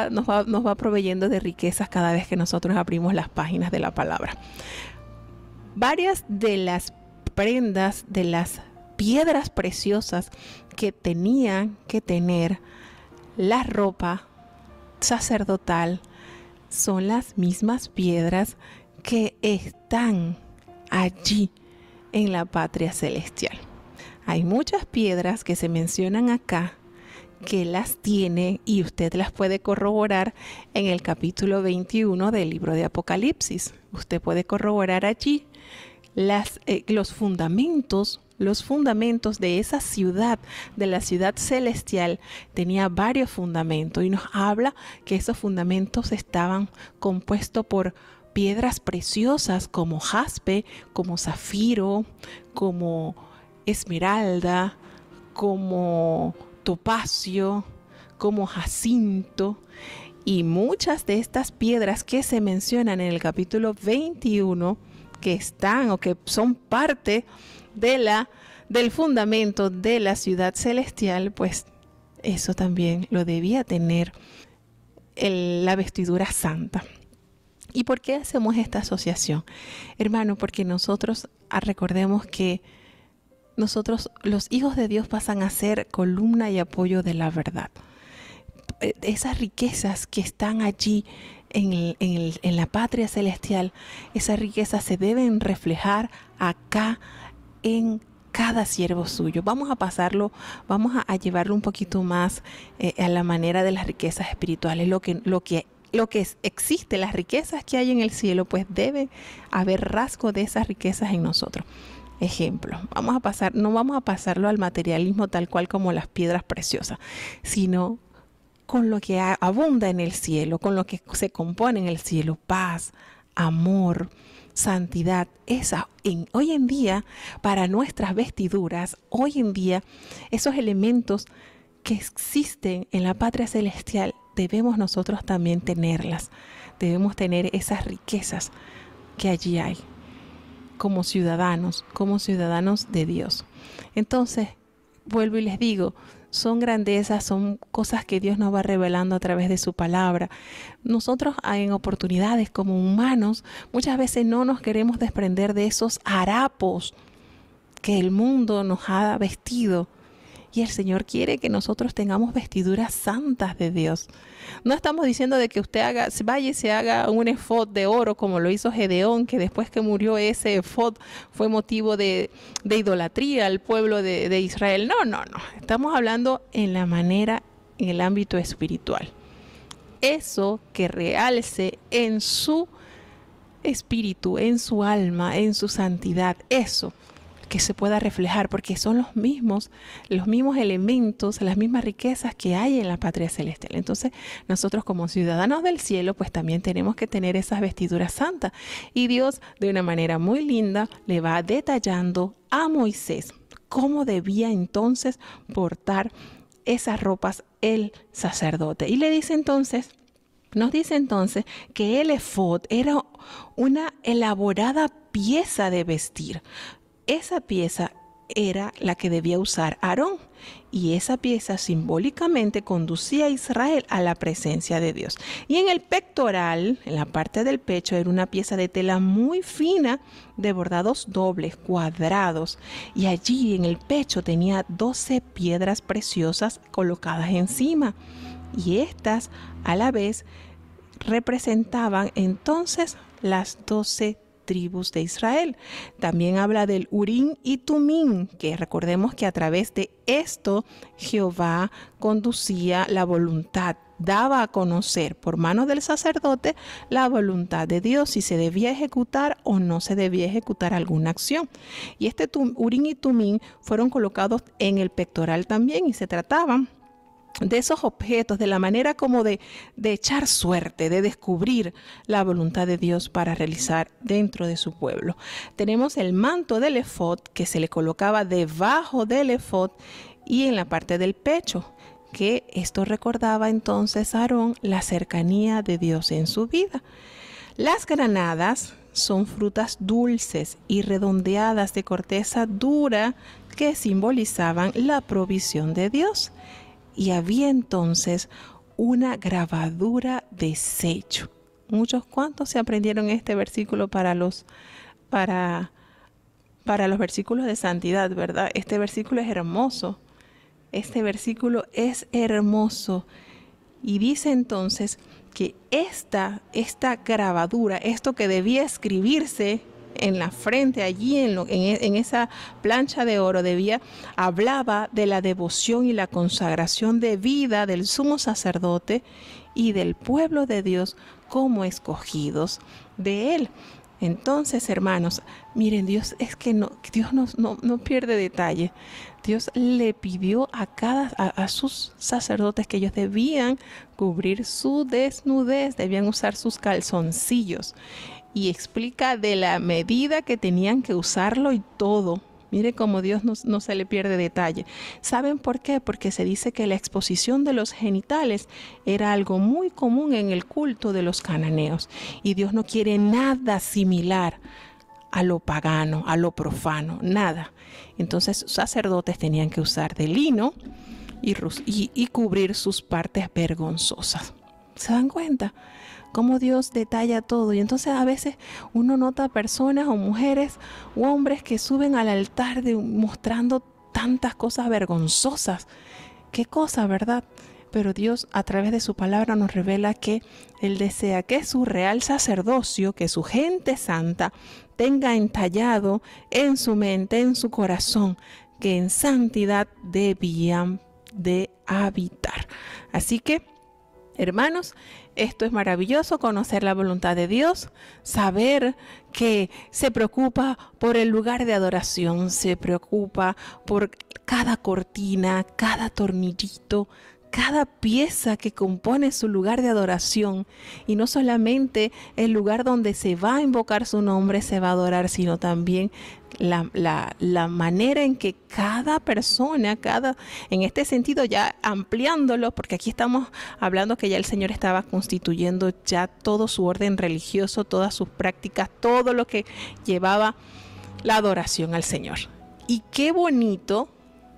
nos va proveyendo de riquezas cada vez que nosotros abrimos las páginas de la palabra. Varias de las prendas, de las piedras preciosas que tenían que tener la ropa sacerdotal son las mismas piedras que están allí en la patria celestial. Hay muchas piedras que se mencionan acá que las tiene, y usted las puede corroborar en el capítulo 21 del libro de Apocalipsis. Usted puede corroborar allí los fundamentos de esa ciudad, de la ciudad celestial. Tenía varios fundamentos y nos habla que esos fundamentos estaban compuestos por piedras preciosas como jaspe, como zafiro, como esmeralda, como topacio, como jacinto. Y muchas de estas piedras que se mencionan en el capítulo 21, que están o que son parte de la del fundamento de la ciudad celestial, pues eso también lo debía tener la vestidura santa. ¿Y por qué hacemos esta asociación? Hermano, porque nosotros recordemos que nosotros, los hijos de Dios, pasan a ser columna y apoyo de la verdad. Esas riquezas que están allí en la patria celestial, esas riquezas se deben reflejar acá en cada siervo suyo. Vamos a pasarlo, vamos a llevarlo un poquito más a la manera de las riquezas espirituales. Lo que existe, las riquezas que hay en el cielo, pues debe haber rasgo de esas riquezas en nosotros. Ejemplo, no vamos a pasarlo al materialismo tal cual como las piedras preciosas, sino con lo que abunda en el cielo, con lo que se compone en el cielo: paz, amor, santidad. Hoy en día, para nuestras vestiduras, hoy en día, esos elementos que existen en la patria celestial, debemos nosotros también tenerlas. Debemos tener esas riquezas que allí hay, como ciudadanos de Dios. Entonces, vuelvo y les digo, son grandezas, son cosas que Dios nos va revelando a través de su palabra. Nosotros en oportunidades como humanos, muchas veces no nos queremos desprender de esos harapos que el mundo nos ha vestido. Y el Señor quiere que nosotros tengamos vestiduras santas de Dios. No estamos diciendo de que usted vaya y se haga un efod de oro como lo hizo Gedeón, que después que murió ese efod fue motivo de idolatría al pueblo de Israel. No. Estamos hablando en el ámbito espiritual. Eso que realce en su espíritu, en su alma, en su santidad, eso que se pueda reflejar, porque son los mismos elementos, las mismas riquezas que hay en la patria celestial. Entonces, nosotros como ciudadanos del cielo, pues también tenemos que tener esas vestiduras santas. Y Dios, de una manera muy linda, le va detallando a Moisés cómo debía entonces portar esas ropas el sacerdote. Y nos dice entonces que el efod era una elaborada pieza de vestir. Esa pieza era la que debía usar Aarón, y esa pieza simbólicamente conducía a Israel a la presencia de Dios. Y en el pectoral, en la parte del pecho, era una pieza de tela muy fina de bordados dobles, cuadrados, y allí en el pecho tenía 12 piedras preciosas colocadas encima, y estas a la vez representaban entonces las 12 tribus de Israel. También habla del Urim y Tumim, que recordemos que a través de esto Jehová conducía la voluntad, daba a conocer por manos del sacerdote la voluntad de Dios, si se debía ejecutar o no se debía ejecutar alguna acción. Y este Urim y Tumim fueron colocados en el pectoral también, y se trataban de esos objetos, de la manera como de echar suerte, de descubrir la voluntad de Dios para realizar dentro de su pueblo. Tenemos el manto del efod, que se le colocaba debajo del efod y en la parte del pecho, que esto recordaba entonces a Aarón la cercanía de Dios en su vida. Las granadas son frutas dulces y redondeadas de corteza dura que simbolizaban la provisión de Dios. Y había entonces una grabadura de sello. ¿Cuántos se aprendieron este versículo para los versículos de santidad, verdad? Este versículo es hermoso. Este versículo es hermoso. Y dice entonces que esta grabadura, esto que debía escribirse en la frente, allí en esa plancha de oro, hablaba de la devoción y la consagración de vida del sumo sacerdote y del pueblo de Dios como escogidos de él. Entonces, hermanos, miren, Dios no pierde detalle. Dios le pidió a sus sacerdotes que ellos debían cubrir su desnudez, debían usar sus calzoncillos. Y explica de la medida que tenían que usarlo y todo. Mire cómo Dios no se le pierde detalle. ¿Saben por qué? Porque se dice que la exposición de los genitales era algo muy común en el culto de los cananeos. Y Dios no quiere nada similar a lo pagano, a lo profano, nada. Entonces los sacerdotes tenían que usar de lino y cubrir sus partes vergonzosas. ¿Se dan cuenta? Cómo Dios detalla todo. Y entonces a veces uno nota personas o mujeres o hombres que suben al altar mostrando tantas cosas vergonzosas. Qué cosa, ¿verdad? Pero Dios a través de su palabra nos revela que Él desea que su real sacerdocio, que su gente santa, tenga entallado en su mente, en su corazón, que en santidad debían de habitar. Así que, hermanos, esto es maravilloso, conocer la voluntad de Dios, saber que se preocupa por el lugar de adoración, se preocupa por cada cortina, cada tornillito, cada pieza que compone su lugar de adoración, y no solamente el lugar donde se va a invocar su nombre, se va a adorar, sino también la manera en que cada persona, en este sentido ya ampliándolo, porque aquí estamos hablando que ya el Señor estaba constituyendo ya todo su orden religioso, todas sus prácticas, todo lo que llevaba la adoración al Señor. Y qué bonito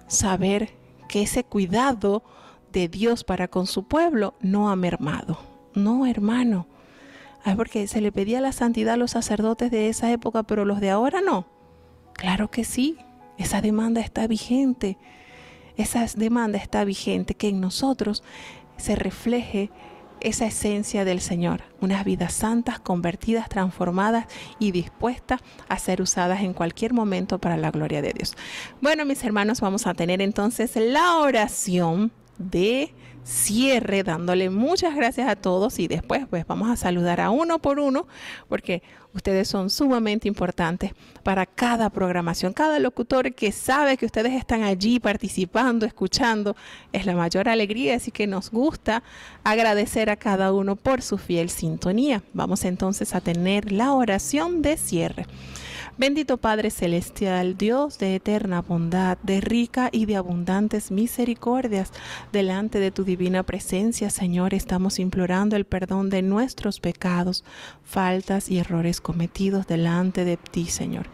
saber que ese cuidado de Dios para con su pueblo no ha mermado. No, hermano. Porque se le pedía la santidad a los sacerdotes de esa época, pero los de ahora no. Claro que sí. Esa demanda está vigente. Esa demanda está vigente, que en nosotros se refleje esa esencia del Señor. Unas vidas santas, convertidas, transformadas y dispuestas a ser usadas en cualquier momento para la gloria de Dios. Bueno, mis hermanos, vamos a tener entonces la oración de cierre, dándole muchas gracias a todos, y después pues vamos a saludar a uno por uno, porque ustedes son sumamente importantes para cada programación. Cada locutor que sabe que ustedes están allí participando, escuchando, es la mayor alegría, así que nos gusta agradecer a cada uno por su fiel sintonía. Vamos entonces a tener la oración de cierre. Bendito Padre Celestial, Dios de eterna bondad, de rica y de abundantes misericordias, delante de tu divina presencia, Señor, estamos implorando el perdón de nuestros pecados, faltas y errores cometidos delante de ti, Señor.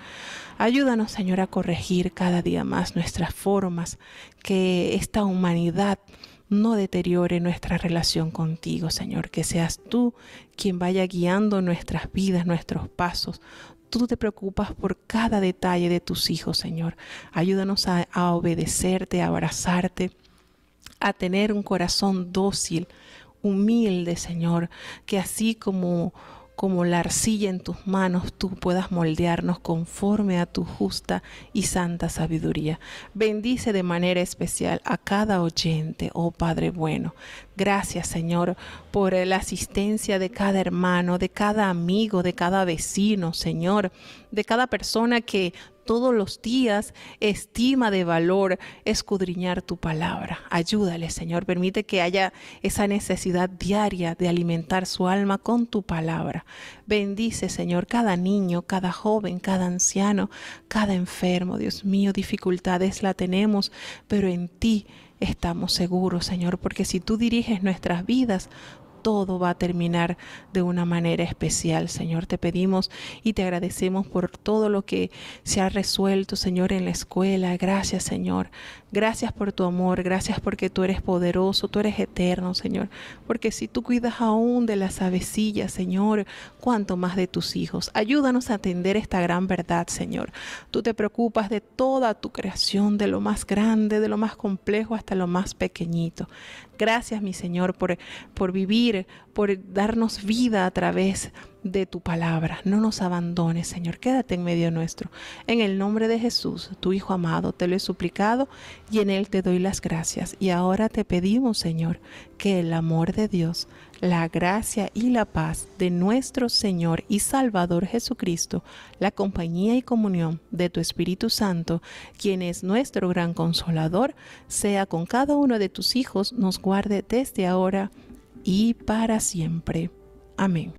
Ayúdanos, Señor, a corregir cada día más nuestras formas, que esta humanidad no deteriore nuestra relación contigo, Señor, que seas tú quien vaya guiando nuestras vidas, nuestros pasos. Tú te preocupas por cada detalle de tus hijos, Señor. Ayúdanos a obedecerte, a abrazarte, a tener un corazón dócil, humilde, Señor, que así como la arcilla en tus manos, tú puedas moldearnos conforme a tu justa y santa sabiduría. Bendice de manera especial a cada oyente, oh Padre bueno. Gracias, Señor, por la asistencia de cada hermano, de cada amigo, de cada vecino, Señor, de cada persona que todos los días estima de valor escudriñar tu palabra. Ayúdale, Señor, permite que haya esa necesidad diaria de alimentar su alma con tu palabra. Bendice, Señor, cada niño, cada joven, cada anciano, cada enfermo. Dios mío, dificultades la tenemos, pero en ti estamos seguros, Señor, porque si tú diriges nuestras vidas, todo va a terminar de una manera especial, Señor. Te pedimos y te agradecemos por todo lo que se ha resuelto, Señor, en la escuela. Gracias, Señor. Gracias por tu amor. Gracias porque tú eres poderoso, tú eres eterno, Señor. Porque si tú cuidas aún de las avecillas, Señor, cuánto más de tus hijos. Ayúdanos a atender esta gran verdad, Señor. Tú te preocupas de toda tu creación, de lo más grande, de lo más complejo hasta lo más pequeñito. Gracias, mi Señor, por vivir, por darnos vida a través de tu palabra. No nos abandones, Señor. Quédate en medio nuestro. En el nombre de Jesús, tu Hijo amado, te lo he suplicado y en Él te doy las gracias. Y ahora te pedimos, Señor, que el amor de Dios, la gracia y la paz de nuestro Señor y Salvador Jesucristo, la compañía y comunión de tu Espíritu Santo, quien es nuestro gran consolador, sea con cada uno de tus hijos, nos guarde desde ahora y para siempre. Amén.